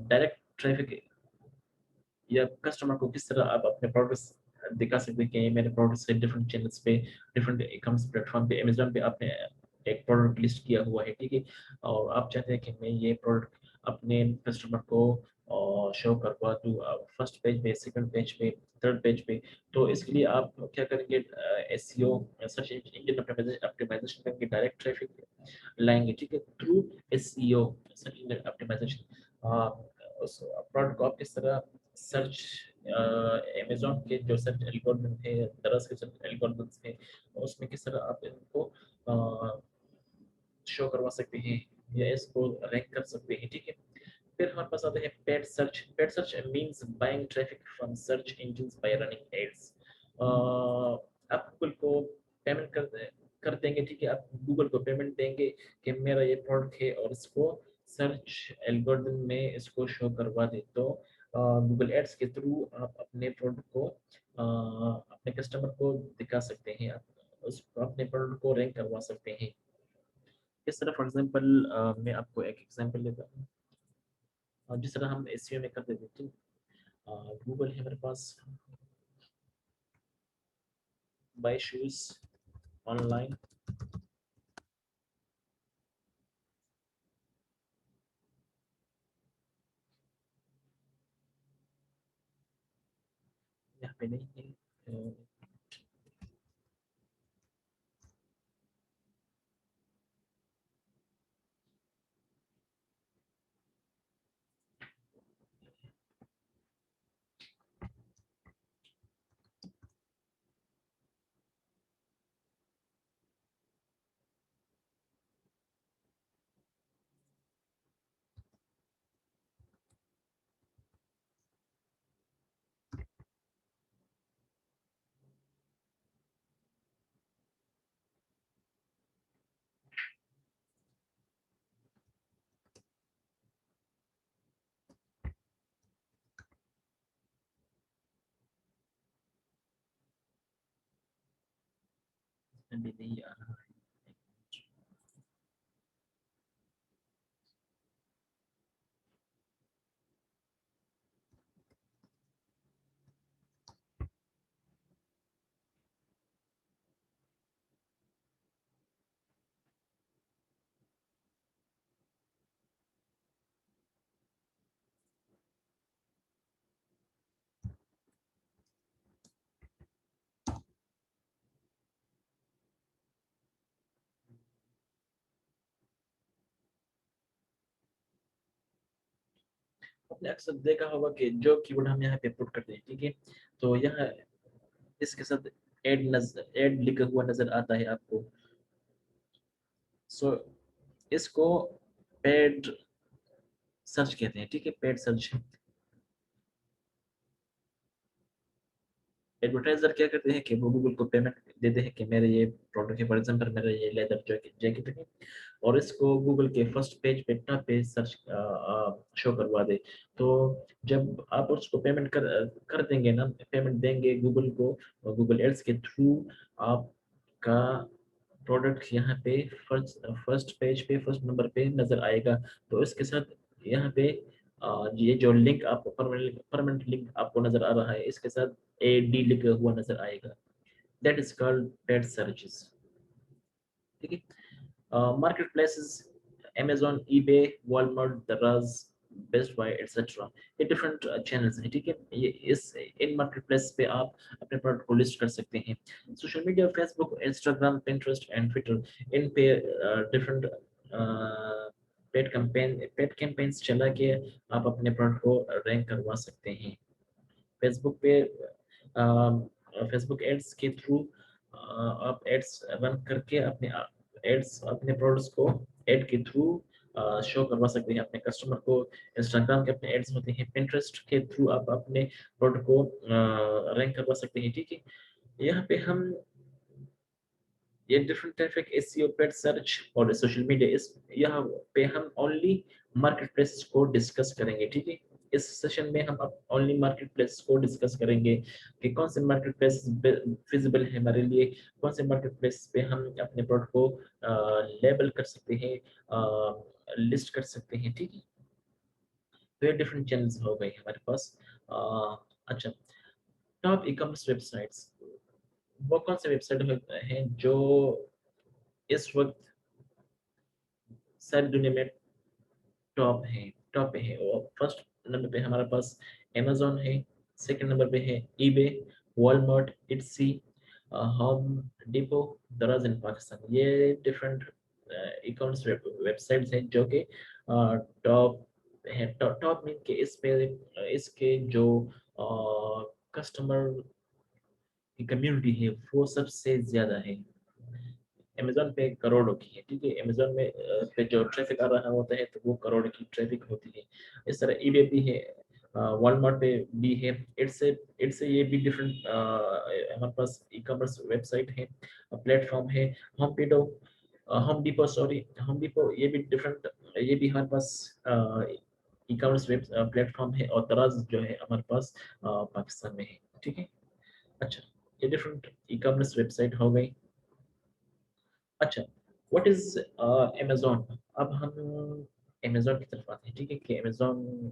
डायरेक्ट ट्रैफिक या कस्टमर को किस तरह आप अपने प्रोडक्ट्स दिखा सकते हैं कि ये मेरे प्रोडक्ट्स है डिफरेंट चैनल्स पे, डिफरेंट ई कॉमर्स प्लेटफॉर्म पे, अमेजोन पे आपने एक प्रोडक्ट लिस्ट किया हुआ है, ठीक है। और आप चाहते हैं कि मैं ये प्रोडक्ट अपने कस्टमर को शो करवा दूँ फर्स्ट पेज पे, सेकंड पेज पे, थर्ड पेज पे। तो इसके लिए आप क्या करेंगे, एसईओ सर्च इंजन ऑप्टिमाइजेशन करेंगे, डायरेक्ट ट्रैफिक लाएंगे, ठीक है, through SEO search engine optimization. उस प्रोडक्ट को आप किस तरह सर्च अमेजोन के जो सर्च एल्गोरिथम थे, दरअसल के सर्च एल्गोरिथम्स थे, उसमें किस तरह आप इनको शो करवा सकते हैं या इसको रैंक कर सकते हैं, ठीक है। फिर हमारे पास आते हैं paid search. Paid search means buying traffic from search engines by running ads. आप गूगल को पेमेंट कर देंगे, ठीक है। आप गूगल को पेमेंट देंगे कि मेरा ये प्रोडक्ट है और इसको सर्च एल्गोरिथम में इसको शो करवा दे, तो गूगल एड्स के थ्रू आप अपने प्रोडक्ट को अपने कस्टमर को दिखा सकते हैं, आप उस अपने प्रोडक्ट को रैंक करवा सकते हैं। इस तरह फॉर एग्जांपल मैं आपको एक एग्जांपल देता हूँ। जिस तरह हम एसईओ में करते थे, तो गूगल है मेरे पास, बाय शूज ऑनलाइन, यहाँ पे नहीं है। अभी नहीं आ रहा है। आपने अक्सर देखा होगा कि जो कीवर्ड हम यहाँ पे पुट करते हैं, ठीक है, तो यहाँ इसके साथ एड लिखा हुआ नजर आता है आपको। सो इसको पेड सर्च कहते हैं, ठीक है, पेड सर्च। एडवर्टाइजर क्या करते हैं कि वो गूगल को पेमेंट देते हैं कि मेरे ये प्रोडक्ट है, फॉर एग्जांपल मेरा ये लेदर जैकेट है, और इसको गूगल के फर्स्ट पेज पे टॉप पे सर्च शो करवा दे। तो जब आप उसको पेमेंट कर देंगे ना, पेमेंट देंगे गूगल को, गूगल एड्स के थ्रू आपका प्रोडक्ट यहाँ पे फर्स्ट पेज पे फर्स्ट नंबर पे नजर आएगा। तो इसके साथ यहाँ पे ये जो लिंक आपको परमानेंट लिंक आपको नजर आ रहा है, इसके साथ AD लिखा हुआ नजर आएगा। That is called paid searches, ठीक है। Market places, Amazon, eBay, Walmart, दराज, बेस्ट बाय एटसेट्रा, ये डिफरेंट चैनल्स हैं, ठीक है। ये इस इन मार्केट प्लेस पे आप अपने प्रोडक्ट को लिस्ट कर सकते हैं। Social media, Facebook, Instagram, Pinterest and Twitter, इन पे डिफरेंट पेड कैंपेन्स चला के आप अपने प्रोडक्ट को रैंक करवा सकते हैं। फेसबुक पे फेसबुक एड्स के थ्रू आप एड्स रन करके अपने एड्स अपने प्रोडक्ट्स को एड के थ्रू शो करवा सकते हैं अपने कस्टमर को। इंस्टाग्राम के अपने एड्स होते हैं, पिंटरेस्ट के थ्रू आप अपने प्रोडक्ट को रैंक करवा सकते हैं, ठीक है। यहाँ पे हम ये different traffic, SEO, paid search और सोशल मीडिया, इस यहाँ पे हम ओनली मार्केट प्लेस को डिस्कस करेंगे, ठीक है। इस सेशन में हम अब ओनली मार्केट प्लेस को डिस्कस करेंगे कि कौन से मार्केट प्लेस फिजिबल है हमारे लिए, कौन से मार्केट प्लेस पे हम अपने प्रोडक्ट को लेबल कर सकते हैं, लिस्ट कर सकते हैं, ठीक है। तो ये डिफरेंट चैनल्स हो गए हमारे पास। अच्छा, टॉप ई कॉमर्स वेबसाइट्स, वो कौन से वेबसाइट हैं जो इस वक्त सारी दुनिया में टॉप पे है। और फर्स्ट नंबर पे हमारे पास अमेजोन है, सेकंड नंबर पे है ईबे, वॉलमार्ट, इट्सी, होम डिपो, दराज इन पाकिस्तान। ये डिफरेंट ई कॉमर्स वेबसाइट्स हैं जो कि टॉप है। टॉप मीन के इस पे इसके जो कस्टमर की कम्युनिटी है वो सबसे ज्यादा है। अमेजोन पे करोड़ों की है, ठीक है। अमेजोन में पे जो ट्रैफिक आ रहा होता है तो वो करोड़ की ट्रैफिक होती है। इस तरह ईबे भी है, वॉलमार्ट पे भी है। इट्स ये भी डिफरेंट हमारे पास ई कॉमर्स वेबसाइट है, प्लेटफॉर्म है। Home depot, home depot sorry, home depot ये भी डिफरेंट, ये भी हमारे पास ई कॉमर्स वेब प्लेटफॉर्म है। और दराज जो है हमारे पास पाकिस्तान में है, ठीक है। अच्छा, ये डिफरेंट ई कॉमर्स वेबसाइट हो गई। अच्छा, व्हाट इज अमेजोन। अब हम अमेजोन की तरफ आते हैं, ठीक है, कि अमेजोन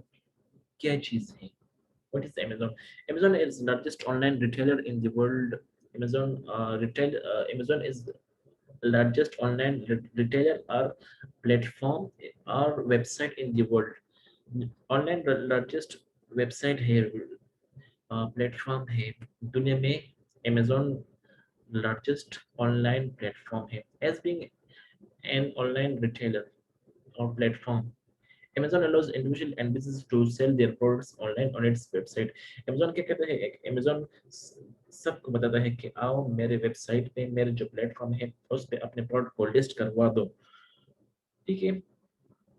क्या चीज है। What is Amazon. Amazon is largest online retailer in the world. Amazon is largest online retailer or platform or website in the world। Online largest website है, प्लेटफॉर्म है दुनिया में। अमेजोन largest online platform है। As being an online retailer or platform, Amazon allows individual and businesses to sell their products online on its website। Amazon क्या कहता है, Amazon सबको बताता है कि आओ मेरे वेबसाइट पे, मेरे जो प्लेटफॉर्म है उस पे अपने प्रोडक्ट को लिस्ट करवा दो, ठीक है।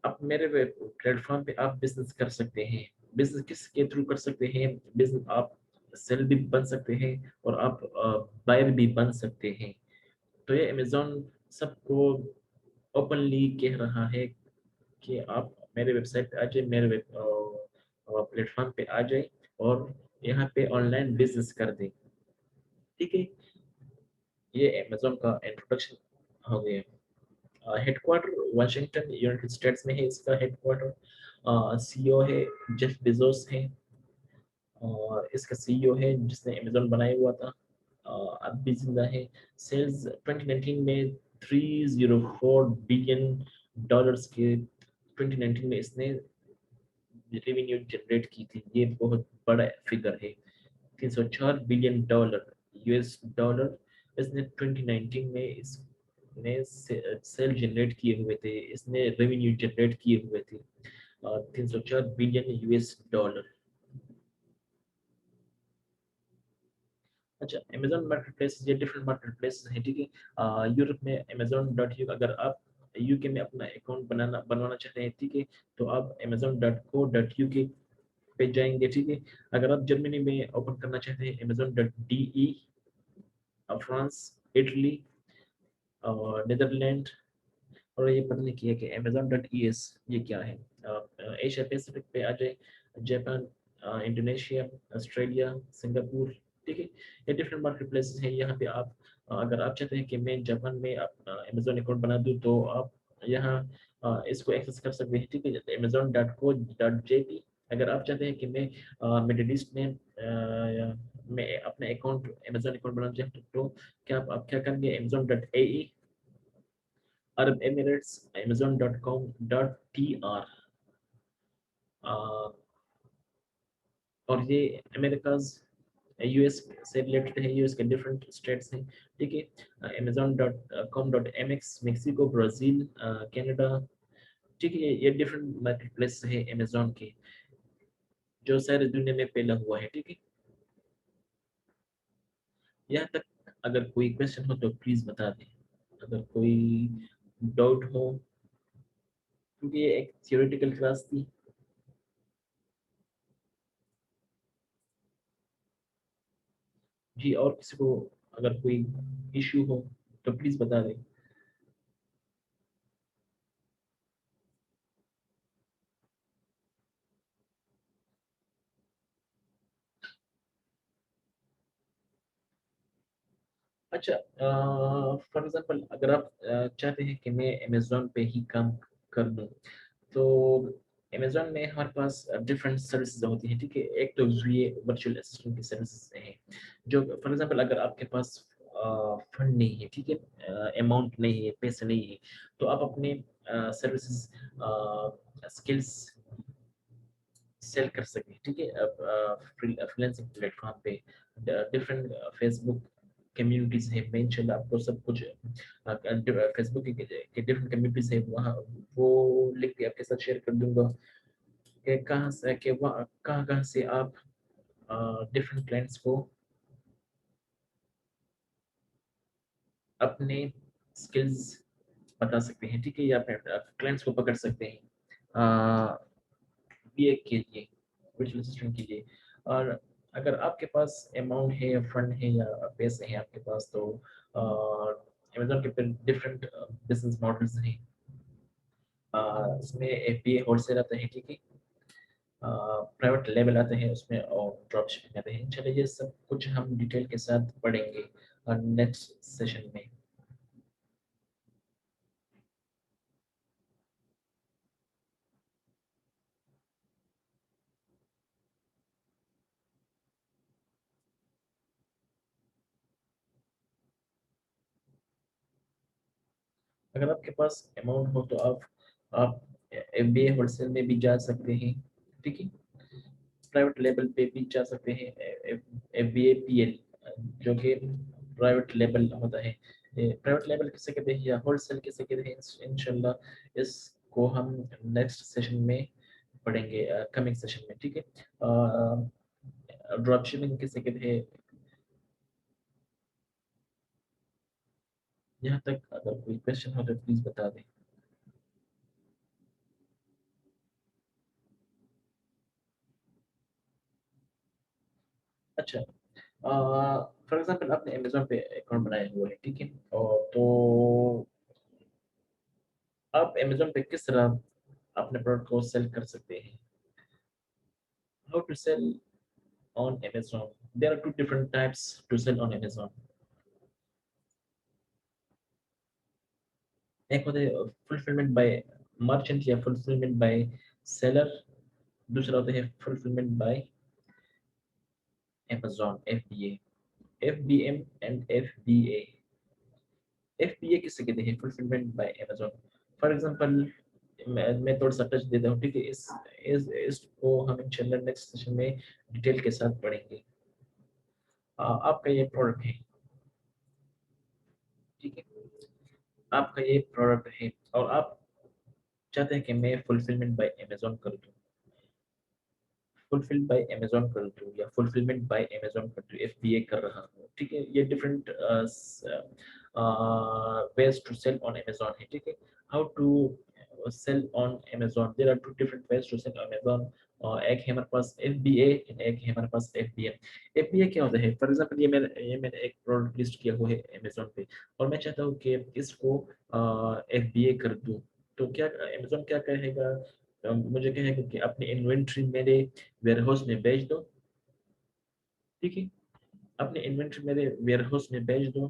अब मेरे वेब प्लेटफॉर्म पे आप बिजनेस कर सकते हैं। बिजनेस किसके थ्रू कर सकते हैं, बिजनेस आप सेल भी बन सकते हैं और आप बायर भी बन सकते हैं। तो ये अमेजोन सबको ओपनली कह रहा है कि आप मेरे वेबसाइट पे आ जाए, मेरे वेब प्लेटफॉर्म पे आ जाए और यहाँ पे ऑनलाइन बिजनेस कर दें, ठीक है। ये अमेजोन का इंट्रोडक्शन हो गया। हेडक्वार्टर वाशिंगटन यूनाइटेड स्टेट्स में है इसका हेडक्वार्टर। सीईओ है जेफ बेजोस है, और इसका सीईओ है जिसने अमेजोन बनाया हुआ था, अब भी जिंदा है। सेल्स 2019 में 304 बिलियन डॉलर्स के 2019 में इसने रेवेन्यू जनरेट की थी। ये बहुत बड़ा फिगर है, 304 बिलियन डॉलर यूएस डॉलर इसने 2019 में इसने सेल जनरेट किए हुए थे, इसने रेवेन्यू जनरेट किए हुए थे 304 बिलियन यूएस डॉलर। अच्छा, अमेजोन मार्केट प्लेस, ये डिफरेंट मार्केट प्लेस है, ठीक है। यूरोप में अमेजोन डॉट यू, अगर आप यूके में अपना अकाउंट बनवाना चाहते हैं, ठीक है, तो आप Amazon dot co dot UK पे जाएंगे, ठीक है। अगर आप जर्मनी में ओपन करना चाहते हैं Amazon dot D E, France, Italy और नीदरलैंड, और ये पता नहीं किया कि अमेजोन डॉट ई एस ये क्या है। एशिया पैसिफिक पे आ जाए, जापान, इंडोनेशिया, ऑस्ट्रेलिया, सिंगापुर, ठीक है। ये डिफरेंट मार्केट प्लेसेस हैं। यहाँ पे आप अगर आप चाहते हैं कि मैं जापान में अपना अमेजोन अकाउंट बना दूँ तो आप यहाँ इसको एक्सेस कर सकते हैं, ठीक है, Amazon dot co dot J P. अगर आप चाहते हैं कि मैं मिडिल ईस्ट में मैं अपने अकाउंट अमेजोन अकाउंट बनाना चाहते तो क्या आप क्या करेंगे, Amazon dot A E, Arab Emirates, Amazon dot com dot T R. और ये अमेरिकाज यूएस से रिलेटेड है, यूएस के डिफरेंट स्टेट्स हैं, ठीक है। Amazon dot com dot M X, Mexico, Brazil, Canada, ठीक है। ये डिफरेंट मार्केट प्लेस है अमेजोन के, जो सारी दुनिया में फैला हुआ है, ठीक है। यहाँ तक अगर कोई क्वेश्चन हो तो प्लीज बता दें, अगर कोई डाउट हो, क्योंकि ये एक थियोरेटिकल क्लास थी। जी, और किसी को अगर कोई इश्यू हो तो प्लीज बता दें। अच्छा, फॉर एग्जांपल अगर आप चाहते हैं कि मैं अमेज़न पे ही काम कर लूँ, तो अमेज़न में हमारे पास डिफरेंट सर्विसेज़ होती हैं, ठीक है? एक तो ये वर्चुअल असिस्टेंट की सर्विसेज़ हैं, जो फॉर एग्जांपल अगर आपके पास फंड नहीं है, ठीक है? अमाउंट नहीं है, पैसे नहीं है, तो आप अपने सर्विसेज़ स्किल्स सेल कर सकें, ठीक है? फ्रीलांसिंग प्लेटफ़ॉर्म पे डिफरेंट फेसबुक कम्युनिटीज़ है, मैं इंशाल्लाह आपको सब कुछ फेसबुक के डिफरेंट कम्युनिटीज़ है, वहाँ वो लिंक भी आपके साथ शेयर कर दूँगा कि कहाँ से कि वहाँ कहाँ-कहाँ से आप डिफरेंट क्लाइंट्स को अपने स्किल्स बता सकते हैं, ठीक है? या अपने क्लाइंट्स को पकड़ सकते हैं। बीए के लिए, वर्चुअल असिस्टेंट के लिए। और अगर आपके पास अमाउंट है या फंड है या पैसे हैं आपके पास, तो अमेज़न के पे डिफरेंट बिज़नेस मॉडल्स हैं। इसमें एफबीए होलसेल आता है, ठीक है? प्राइवेट लेवल आते हैं उसमें और ड्रॉप शिपिंग आते हैं। चलिए ये सब कुछ हम डिटेल के साथ पढ़ेंगे नेक्स्ट सेशन में। अगर आपके पास अमाउंट हो तो आप एफबीए होलसेल में भी जा सकते हैं, ठीक है? प्राइवेट लेवल पे भी जा सकते हैं, एफबीएपीएल, जो कि प्राइवेट लेवल होता है। प्राइवेट लेवल किसे कहते हैं या होलसेल किसे कहते हैं, इंशाल्लाह इसको हम नेक्स्ट सेशन में पढ़ेंगे, कमिंग सेशन में, ठीक है? ड्रॉप शिपिंग किसे कहते हैं, यहाँ तक अगर कोई क्वेश्चन हो तो प्लीज बता दें। अच्छा, फॉर एग्जांपल आपने अमेज़न पे अकाउंट बनाया हुआ है, ठीक है? और तो आप अमेज़न पे किस तरह अपने प्रोडक्ट को सेल कर सकते हैं? How to sell on Amazon. There are two different types to sell on Amazon. एक होता है fulfillment by merchant या fulfillment by seller, दूसरा होता है fulfillment by Amazon, FBA, FBM and FBA. FBA किसे कहते हैं? fulfillment by Amazon. For example मैं थोड़ा सा टच देता हूँ, ठीक है? इसको हम इंशाल्लाह नेक्स्ट सेशन में डिटेल के साथ पढ़ेंगे। आपका ये प्रोडक्ट है, ठीक है? आपका ये प्रोडक्ट है और आप चाहते हैं कि मैं फुलफिलमेंट बाय अमेज़न कर दूँ, फुलफिल बाय अमेज़न कर दूँ या फुलफिलमेंट बाय अमेज़न कर दूँ, एफबीए कर रहा हूँ, ठीक है? ये different ways to sell on Amazon है, ठीक है? How to sell on Amazon? There are two different ways to sell on Amazon. एक है हमारे पास FBA, एक है हमारे पास FBM। FBA क्या होता है? फॉर एग्जांपल ये मैंने एक प्रोडक्ट लिस्ट किया हुआ है Amazon पे और मैं चाहता हूँ कि इसको FBA कर दूँ, तो क्या Amazon क्या कहेगा? मुझे कहेगा कि अपनी इन्वेंट्री मेरे वेयरहाउस में भेज दो, ठीक है? अपने इन्वेंट्री मेरे वेयरहाउस में भेज दो।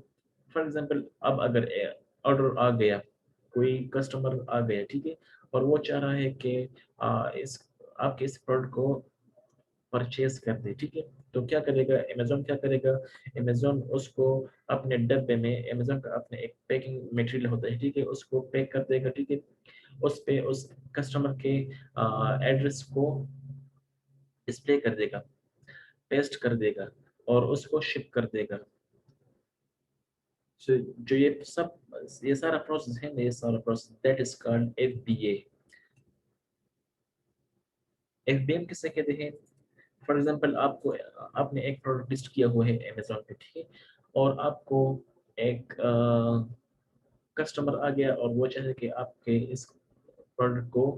फॉर एग्जांपल अब अगर ऑर्डर आ गया, कोई कस्टमर आ गया, ठीक है? और वो चाह रहा है कि इस आपके इस प्रोडक्ट को परचेज कर दे, ठीक है? तो क्या करेगा अमेज़न, क्या करेगा अमेज़न? उसको अपने डब्बे में अमेज़न का अपने एक पैकिंग मटेरियल होता है, ठीक है? उसको पैक कर देगा, ठीक है? उस पे उस कस्टमर के एड्रेस को डिस्प्ले कर देगा, पेस्ट कर देगा और उसको शिप कर देगा। So, जो ये सारा प्रोसेस है ना, ये सारा process that is called FBA. FBM किसे कहते हैं? फॉर एग्जांपल आपको आपने एक प्रोडक्ट लिस्ट किया हुआ है अमेज़न पे, ठीक है? और आपको एक कस्टमर आ गया और वो चाहे कि आपके इस प्रोडक्ट को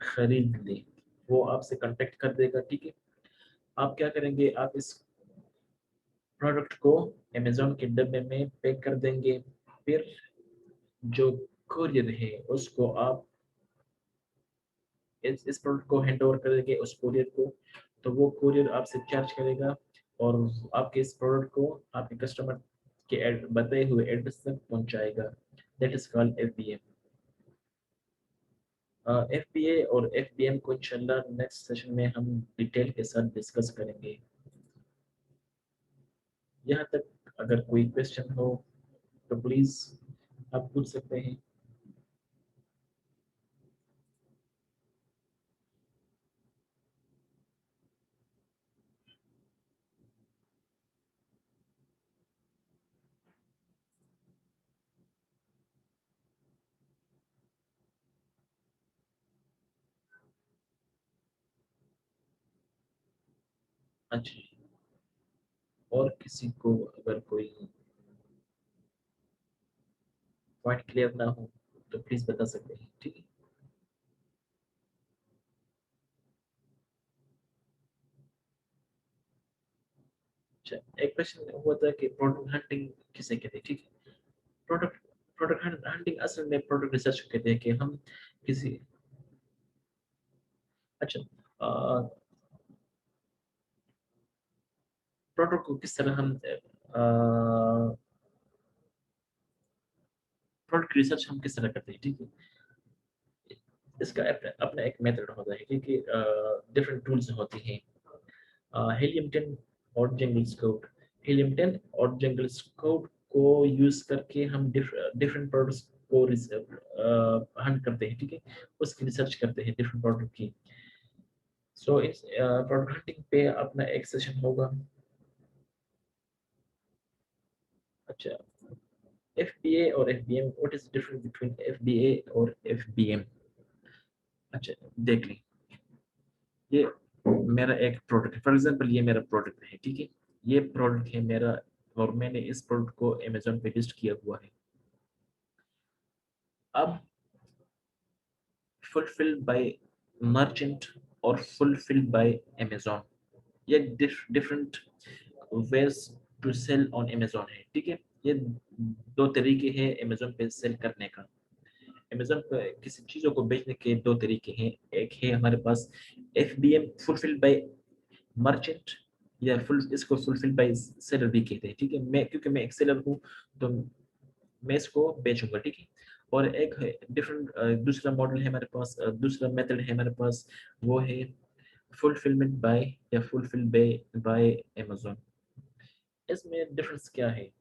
खरीद ले, वो आपसे कांटेक्ट कर देगा, ठीक है? आप क्या करेंगे? आप इस प्रोडक्ट को अमेज़न के डब्बे में पैक कर देंगे, फिर जो कुरियर है उसको आप इस प्रोडक्ट को हैंड ओवर करेंगे उस कुरियर को, तो वो कुरियर आपसे चार्ज करेगा और आपके इस प्रोडक्ट को आपके कस्टमर के बताए हुए एड्रेस तक पहुंचाएगा, that is called FBM। FBA और FBM को इंशाल्लाह नेक्स्ट सेशन में हम डिटेल के साथ डिस्कस करेंगे। यहाँ तक अगर कोई क्वेश्चन हो तो प्लीज आप पूछ सकते हैं। अच्छा, और किसी को अगर कोई पॉइंट क्लियर ना हो तो प्लीज बता सकते हैं, ठीक है। अच्छा, एक क्वेश्चन हुआ था कि प्रोडक्ट हंटिंग किसे कहते हैं, ठीक है। प्रोडक्ट प्रोडक्ट हंटिंग असल में प्रोडक्ट रिसर्च को कहते हैं कि हम किसी, अच्छा, प्रोडक्ट को किस तरह हम प्रोडक्ट रिसर्च हम किस तरह करते हैं, ठीक है। इसका अपना एक मेथड होता है, ठीक है। डिफरेंट टूल्स होती हैं, हीलियम 10 और जंगल स्काउट। हीलियम 10 और जंगल स्काउट को यूज करके हम डिफरेंट प्रोडक्ट्स को हंट करते हैं, ठीक है। उसकी रिसर्च करते हैं डिफरेंट प्रोडक्ट की। सो इस प्रोडक्ट हंटिंग पे अपना एक सेशन होगा। अच्छा, FBA और FBM, what is difference between FBA और FBM। अच्छा, देख लें, ये मेरा एक प्रोडक्ट है, फॉर एग्जांपल ये मेरा प्रोडक्ट है, ठीक है। ये प्रोडक्ट है मेरा, और मैंने इस प्रोडक्ट को अमेजोन पे लिस्ट किया हुआ है। अब फुलफिल्ड बाय मर्चेंट और फुलफिल्ड बाय अमेजोन, ये different ways to sell on Amazon है, ठीक है। ये दो तरीके हैं अमेजोन पे सेल करने का। अमेजोन पे किसी चीज़ों को बेचने के दो तरीके हैं। एक है हमारे पास FBM, फुलफिल्ड बाय मर्चेंट, या फुल इसको फुलफिल बाय सेलर भी कहते हैं, ठीक है। मैं क्योंकि मैं एक सेलर हूँ तो मैं इसको बेचूंगा, ठीक है। और एक है डिफरेंट, दूसरा मॉडल है हमारे पास, दूसरा मेथड है हमारे पास, वो है फुलफिलमेंट बाय या फुलफिल बाय बाय अमेजोन। इसमें डिफरेंस क्या है।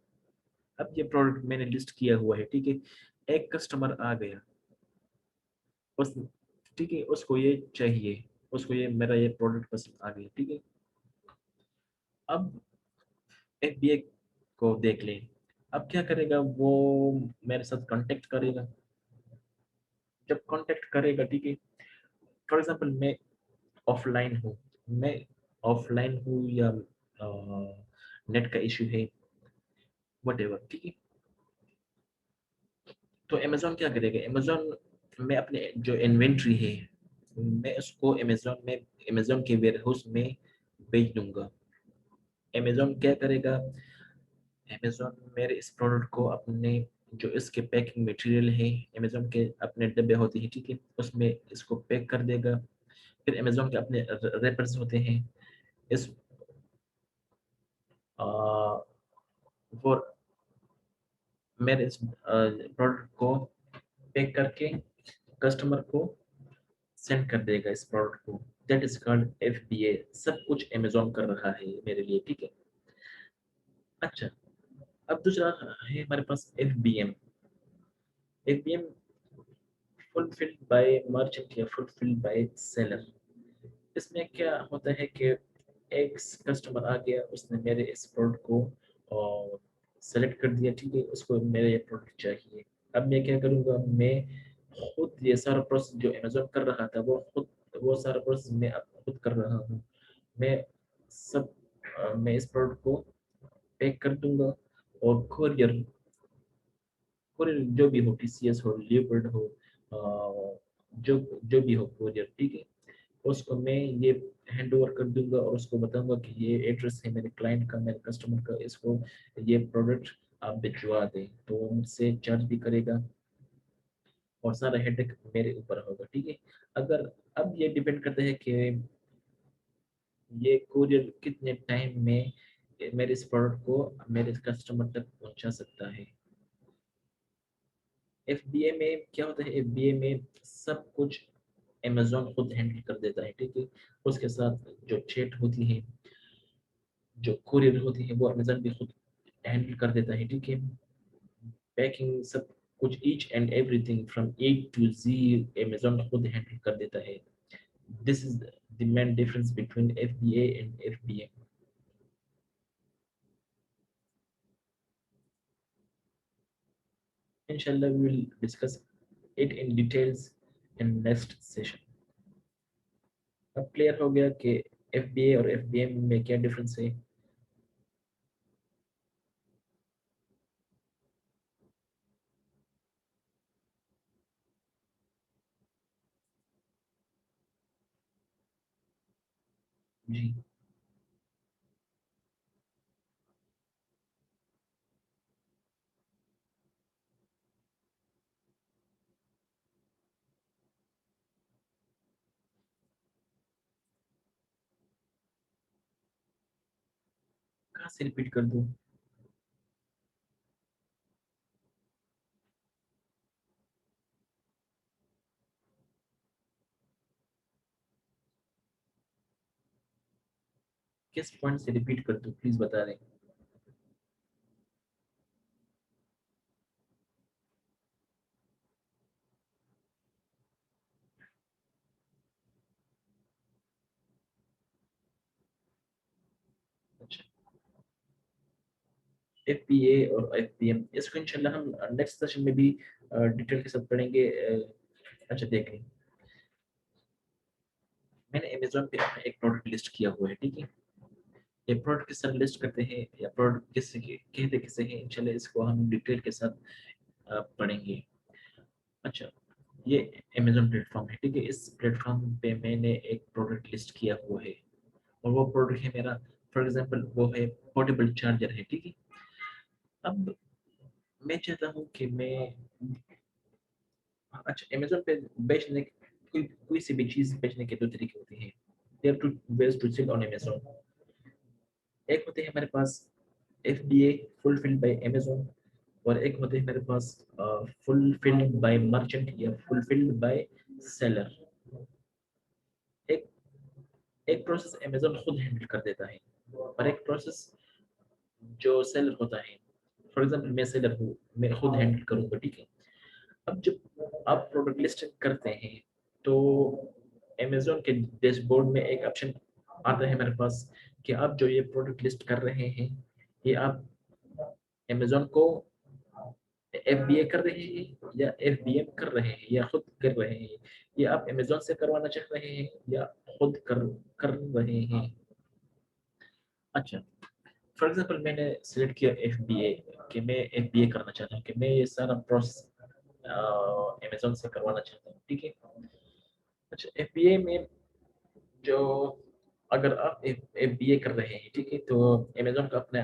अब ये प्रोडक्ट मैंने लिस्ट किया हुआ है, ठीक है। एक कस्टमर आ गया, उस, ठीक है, उसको ये चाहिए, उसको ये मेरा ये प्रोडक्ट पसंद आ गया, ठीक है। अब FBA को देख लें। अब क्या करेगा वो, मेरे साथ कांटेक्ट करेगा। जब कांटेक्ट करेगा, ठीक है, फॉर एग्जांपल मैं ऑफलाइन हूँ, मैं ऑफलाइन हूँ या नेट का इशू है, वट एवर, ठीक है। तो अमेजोन क्या करेगा, अमेजोन में अपने जो इन्वेंट्री है, मैं उसको अमेजोन के वेयर हाउस में भेज दूंगा। अमेजोन क्या करेगा, अमेजोन मेरे इस प्रोडक्ट को अपने, जो इसके पैकिंग मटेरियल है, अमेजोन के अपने डब्बे होते हैं, ठीक है, उसमें इसको पैक कर देगा। फिर अमेजोन के अपने रैपर्स होते हैं, इस आ, वो मेरे इस प्रोडक्ट को पैक करके कस्टमर को सेंड कर देगा इस प्रोडक्ट को। That is called FBA। सब कुछ अमेजोन कर रहा है मेरे लिए, ठीक है। अच्छा, अब दूसरा है हमारे पास FBM। FBM fulfilled by merchant या फुलफिल्ड बाय सेलर। इसमें क्या होता है कि एक कस्टमर आ गया, उसने मेरे इस प्रोडक्ट को सेलेक्ट कर दिया, ठीक है, उसको मेरे ये प्रोडक्ट चाहिए। अब मैं क्या करूँगा, मैं खुद ये सारा प्रोसेस जो अमेजोन कर रहा था वो खुद, वो सारा प्रोसेस मैं अब खुद कर रहा हूँ। मैं सब मैं इस प्रोडक्ट को पैक कर दूंगा, और कोरियर कोरियर जो भी हो, TCS हो, लियोपर्ड हो, जो जो भी हो कोरियर, ठीक है, उसको मैं ये हैंड ओवर कर दूंगा और उसको बताऊंगा कि ये एड्रेस है मेरे क्लाइंट का, मेरे कस्टमर का, इसको ये प्रोडक्ट आप भिजवा दें, तो वो मुझसे चार्ज भी करेगा और सारा हेडेक मेरे ऊपर होगा, ठीक है। अगर, अब ये डिपेंड करता है कि ये कोरियर कितने टाइम में मेरे इस प्रोडक्ट को मेरे कस्टमर तक पहुंचा सकता है। FBA में क्या होता है, FBA में सब कुछ अमेजोन खुद हैंडल कर देता है, ठीक है। उसके साथ जो चैट होती है, जो कुरियर होती है, वो अमेजोन भी खुद हैंडल कर देता है, ठीक है। पैकिंग सब कुछ, each and everything from A to Z Amazon खुद हैंडल कर देता है। This is the main difference between FBA and FBM। Inshallah, we will discuss it in details in next session. अब क्लियर हो गया कि FBA और FBM में क्या डिफरेंस है। जी, कहाँ से रिपीट कर दूँ? किस पॉइंट से रिपीट कर दूँ, प्लीज बता दें। अच्छा, FBA और FBM, इसको इंशाल्लाह हम नेक्स्ट सेशन में भी डिटेल के साथ पढ़ेंगे। अच्छा देखें, मैंने अमेजोन पे अपना एक प्रोडक्ट लिस्ट किया हुआ है, ठीक है। ये प्रोडक्ट किस तरह लिस्ट करते हैं या प्रोडक्ट किससे कहते किसे हैं, इंशाल्लाह इसको हम डिटेल के साथ पढ़ेंगे। अच्छा, ये अमेजोन प्लेटफॉर्म है, ठीक है। इस प्लेटफॉर्म पे मैंने एक प्रोडक्ट लिस्ट किया हुआ है, और वो प्रोडक्ट है मेरा, फॉर एग्जांपल वो है पोर्टेबल चार्जर है, ठीक है। अब मैं चाहता हूँ कि मैं, अच्छा, अमेजोन पे बेचने, कोई सी भी चीज बेचने के दो तरीके होते हैं। There two ways to sell on Amazon. एक होते हैं हमारे पास FBA, फुलफिल्ड बाय अमेजोन, और एक होते हैं मेरे पास फुलफिल्ड बाय मर्चेंट या फुलफिल्ड बाय सेलर। एक एक प्रोसेस अमेजोन खुद हैंडल कर देता है, और एक प्रोसेस जो सेलर होता है, फॉर एग्जांपल मैं सेलर हूँ, मैं खुद हैंडल करूँगा, ठीक है। अब जब आप प्रोडक्ट लिस्ट करते हैं, तो अमेजोन के डैशबोर्ड में एक ऑप्शन आता है मेरे पास कि आप जो ये प्रोडक्ट लिस्ट कर रहे हैं, ये आप अमेजोन को FBA कर रहे हैं या FBM कर रहे हैं या खुद कर रहे हैं, या आप अमेजोन से करवाना चाह रहे हैं या खुद कर रहे हैं। अच्छा, फॉर एग्जांपल मैंने सिलेक्ट किया FBA, कि मैं FBA करना चाहता हूँ, कि मैं ये सारा प्रोसेस अमेजोन से करवाना चाहता हूँ, ठीक है। अच्छा, FBA में जो, अगर आप FBA कर रहे हैं, ठीक है, तो अमेजोन का अपना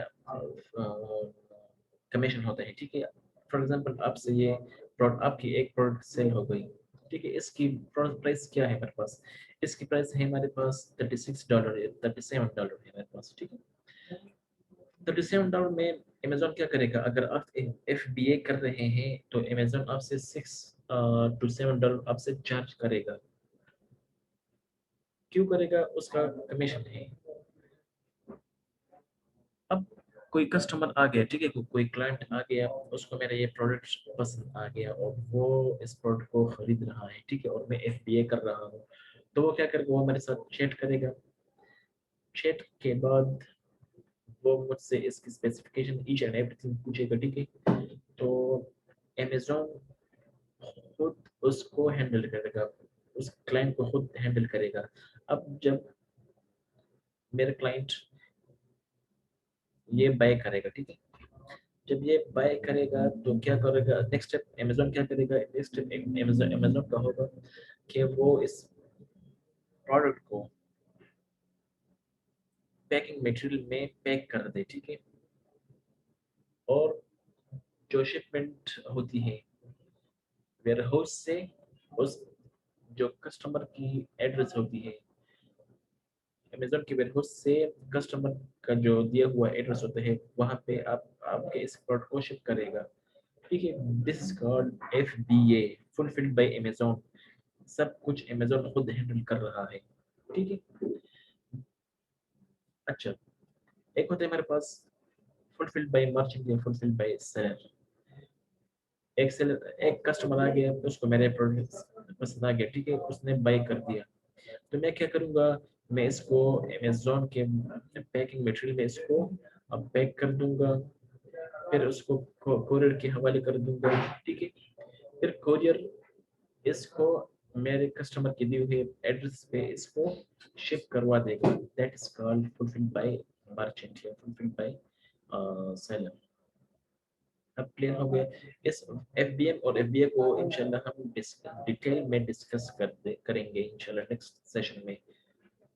कमीशन होता है, ठीक है। फॉर एग्जांपल आपसे ये प्रोडक्ट, आपकी एक प्रोडक्ट सेल हो गई, ठीक है। इसकी प्राइस क्या है मेरे पास, इसकी प्राइस है हमारे पास $36 या $37 है मेरे पास, ठीक है। $37 में अमेजोन क्या करेगा, अगर आप FBA कर रहे हैं तो अमेजोन आपसे $6 to $7 आपसे चार्ज करेगा। क्यों करेगा, उसका कमीशन है। अब कोई कस्टमर आ गया, ठीक है, कोई क्लाइंट आ गया, उसको मेरा ये प्रोडक्ट पसंद आ गया और वो इस प्रोडक्ट को खरीद रहा है, ठीक है, और मैं FBA कर रहा हूँ, तो वो क्या करेगा, वो मेरे साथ चैट करेगा। चैट के बाद वो मुझसे इसकी स्पेसिफिकेशन ईच एंड एवरीथिंग पूछेगा, ठीक है। तो अमेजोन खुद उसको हैंडल करेगा, उस क्लाइंट को खुद हैंडल करेगा। अब जब मेरा क्लाइंट ये बाय करेगा, ठीक है, जब ये बाय करेगा तो क्या करेगा, नेक्स्ट स्टेप अमेजोन क्या करेगा, नेक्स्ट स्टेप अमेजोन अमेजोन का होगा कि वो इस प्रोडक्ट को पैकिंग मटेरियल में पैक कर दे, ठीक है। और जो शिपमेंट होती है वेयर हाउस से, उस जो कस्टमर की एड्रेस होती है, अमेजोन के वेयरहाउस से कस्टमर का जो दिया हुआ एड्रेस होता है वहाँ पे आप आपके इस प्रोडक्ट को शिप करेगा। ठीक है, this is called FBA, fulfilled by Amazon. सब कुछ अमेजोन खुद हैंडल कर रहा है। ठीक है। अच्छा, एक होता है हमारे पास फुलफिल्ड बाय मर्चेंट या फुलफिल्ड बाय सेलर। एक सेलर, एक कस्टमर आ गया, उसको मेरे प्रोडक्ट पसंद आ गया, ठीक है, उसने बाय कर दिया। तो मैं क्या करूंगा, मैं इसको अमेजोन के पैकिंग मटेरियल में इसको अब पैक कर दूंगा, फिर उसको कोरियर के हवाले कर दूंगा। ठीक है, फिर कोरियर इसको मेरे कस्टमर के दिए हुए एड्रेस पे इसको शिप करवा देगा। That is called fulfilled by merchant या फुलफिल्ड बाय सेलर। अब क्लियर हो गया। इस FBM और FBA को इंशाल्लाह हम डिटेल में डिस्कस करेंगे इंशाल्लाह नेक्स्ट सेशन में।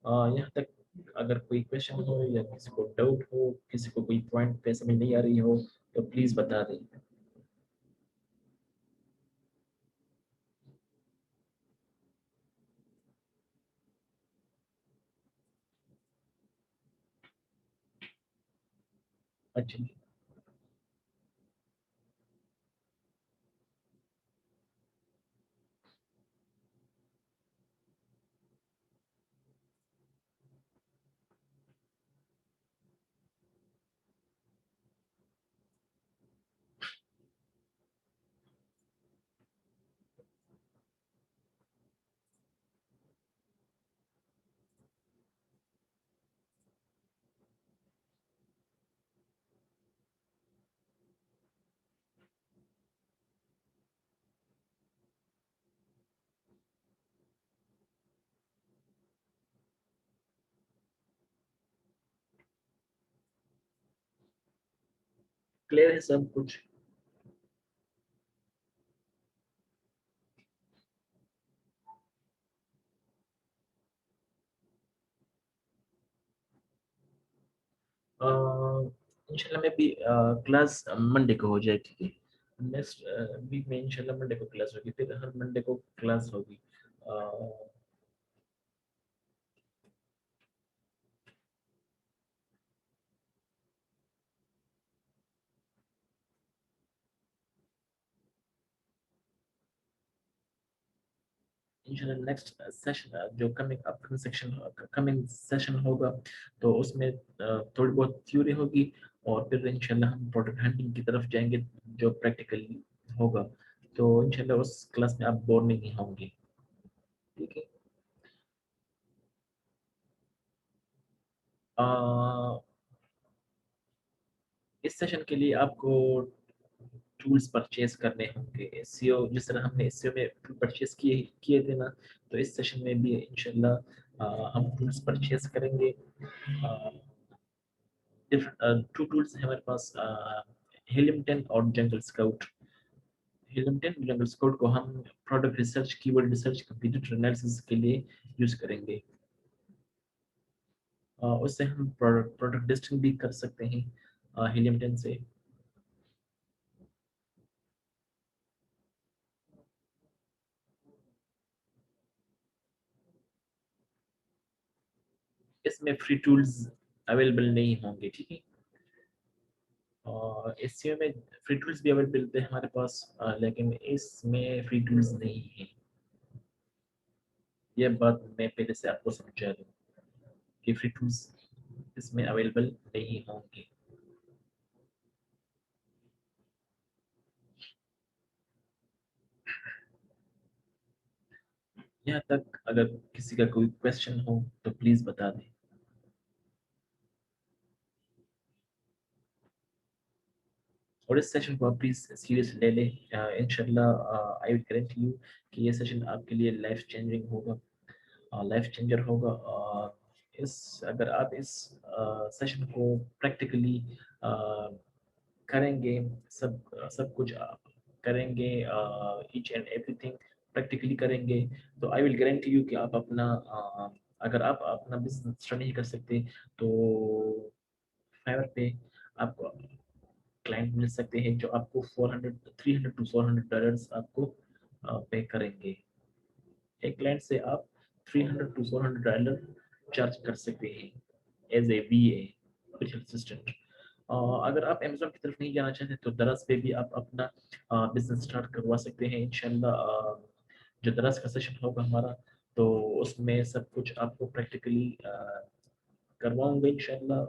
यहाँ तक अगर कोई क्वेश्चन हो या किसी को डाउट हो, किसी को कोई पॉइंट पे समझ नहीं आ रही हो, तो प्लीज बता दें। अच्छा, क्लियर है सब कुछ। इंशाल्लाह में भी क्लास मंडे को हो जाए, ठीक है। नेक्स्ट वीक में इंशाल्लाह मंडे को क्लास होगी, फिर हर मंडे को क्लास होगी। अ, इंशाल्लाह नेक्स्ट सेशन जो कमिंग सेशन होगा, तो उसमें थोड़ी बहुत थ्योरी होगी, और फिर इंशाल्लाह हम प्रोडक्ट हंटिंग की तरफ जाएंगे जो प्रैक्टिकली होगा। तो इंशाल्लाह उस क्लास में आप बोर नहीं होंगे। ठीक है। अ, इस सेशन के लिए आपको टूल्स परचेज करने होंगे। एसईओ जिस तरह हमने एसईओ में परचेज किए किए थे ना, तो इस सेशन में भी इंशाल्लाह हम टूल्स परचेज करेंगे। टू टूल्स हैं हमारे पास, हीलियम 10 और जंगल स्काउट। हीलियम 10 जंगल स्काउट को हम product research, keyword research, computer analysis के लिए यूज करेंगे। उससे हम प्रोडक्ट लिस्टिंग भी कर सकते हैं हीलियम 10 से। इसमें फ्री टूल्स अवेलेबल नहीं होंगे, ठीक है। और एसईओ में फ्री टूल्स भी अवेलेबल थे हमारे पास, लेकिन इसमें फ्री टूल्स नहीं है। ये बात मैं पहले से आपको समझा दूं कि फ्री टूल्स इसमें अवेलेबल नहीं होंगे। यहाँ तक अगर किसी का कोई क्वेश्चन हो तो प्लीज बता दें। और इस सेशन को आप प्लीज सीरियस ले लें। इंशाल्लाह आई विल गारंटी यू कि ये सेशन आपके लिए लाइफ चेंजिंग होगा, लाइफ चेंजर होगा। और इस अगर आप इस सेशन को प्रैक्टिकली करेंगे, सब सब कुछ आप करेंगे, ईच एंड एवरीथिंग प्रैक्टिकली करेंगे, तो आई विल गारंटी यू कि आप अपना अगर आप अपना बिजनेस स्टार्ट नहीं कर सकते, तो फाइवर पे आपको क्लाइंट मिल सकते हैं जो आपको 400 300 टू $400 आपको पे करेंगे। एक क्लाइंट से आप 300 टू $400 चार्ज कर सकते हैं as a VA virtual assistant. अगर आप अमेजोन की तरफ नहीं जाना चाहते तो दरअस पे भी आप अपना बिजनेस स्टार्ट करवा सकते हैं इंशाल्लाह। जो दरअस का सेशन होगा हमारा, तो उसमें सब कुछ आपको प्रैक्टिकली करवाऊंगा इंशाल्लाह,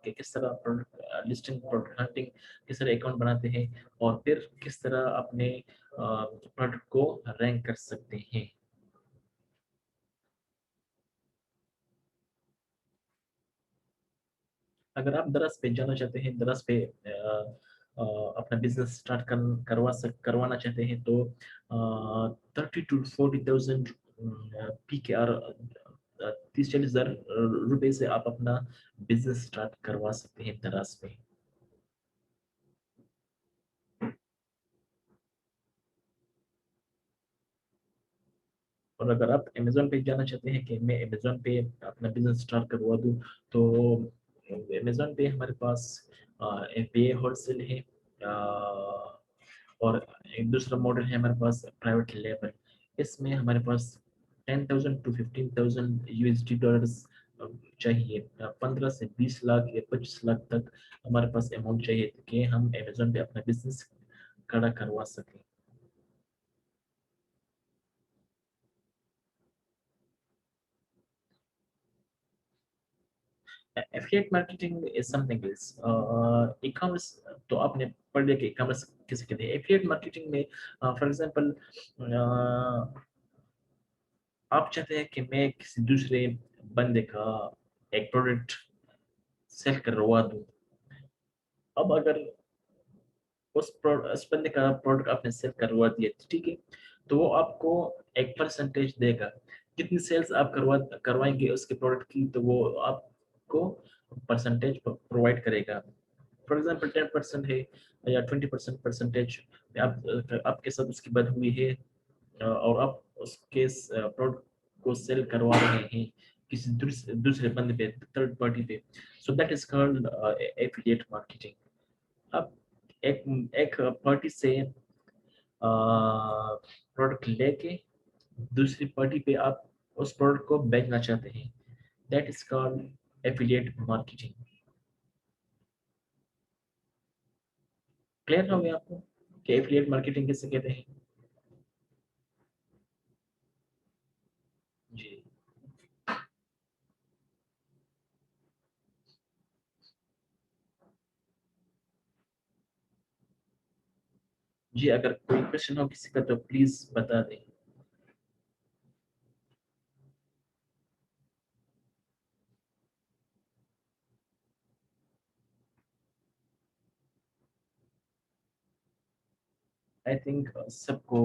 कि किस तरह प्रोडक्ट लिस्टिंग, प्रोडक्ट हंटिंग, किस तरह अकाउंट बनाते हैं और फिर किस तरह अपने प्रोडक्ट को रैंक कर सकते हैं। अगर आप दरअस पे जाना चाहते हैं, दरअस पे अपना बिजनेस स्टार्ट करवाना चाहते हैं, तो 30 to 40,000 PKR, 30-40 हज़ार रुपए से आप अपना बिजनेस स्टार्ट करवा सकते हैं दरअस पे। और अगर आप अमेजोन पे जाना चाहते हैं कि मैं अमेजोन पे अपना बिजनेस स्टार्ट करवा दूं, तो अमेजोन पे हमारे पास FBA होलसेल है, और एक दूसरा मॉडल है हमारे पास प्राइवेट लेबल। इसमें हमारे पास 10,000 to 15,000 USD डॉलर्स चाहिए। 15 से 20 लाख या 25 लाख तक हमारे पास अमाउंट चाहिए कि हम अमेजोन पे अपना बिजनेस खड़ा करवा सकें। Affiliate marketing is something else. E commerce तो आपने पढ़ लिया कि ई कॉमर्स किसे कहते हैं। एफिलिएट मार्केटिंग में फॉर एग्जांपल आप चाहते हैं कि मैं किसी दूसरे बंदे का एक प्रोडक्ट सेल करवा दूं। अब अगर उस बंदे का प्रोडक्ट आपने सेल करवा दिया, ठीक है, तो वो आपको एक परसेंटेज देगा। कितनी सेल्स आप करवाएंगे उसके प्रोडक्ट की, तो वो आपको परसेंटेज प्रोवाइड करेगा। फॉर एग्जाम्पल 10% है या 20% परसेंटेज आपके साथ उसकी बात हुई है, और आप उसके प्रोडक्ट को सेल करवा रहे हैं किसी दूसरे बंदे पे, थर्ड पार्टी पे, so that is called affiliate marketing. अब एक एक पार्टी से प्रोडक्ट लेके दूसरी पार्टी पे आप उस प्रोडक्ट को बेचना चाहते हैं, that is called affiliate marketing. Clear हो गया आपको कि एफिलिएट मार्केटिंग किसे कहते हैं? जी। जी, अगर कोई क्वेश्चन हो किसी का तो प्लीज बता दें। आई थिंक सबको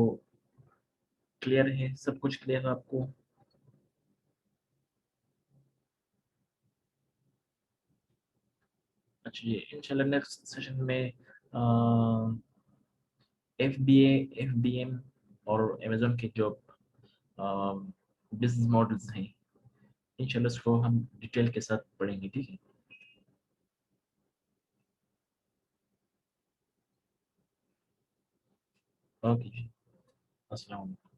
क्लियर है, सब कुछ क्लियर है आपको। अच्छा जी, इंशाल्लाह नेक्स्ट सेशन में FBA, FBM और अमेजोन के जो बिजनेस मॉडल्स हैं, इंशाल्लाह उसको हम डिटेल के साथ पढ़ेंगे, ठीक है। ओके जी, अस्सलाम वालेकुम।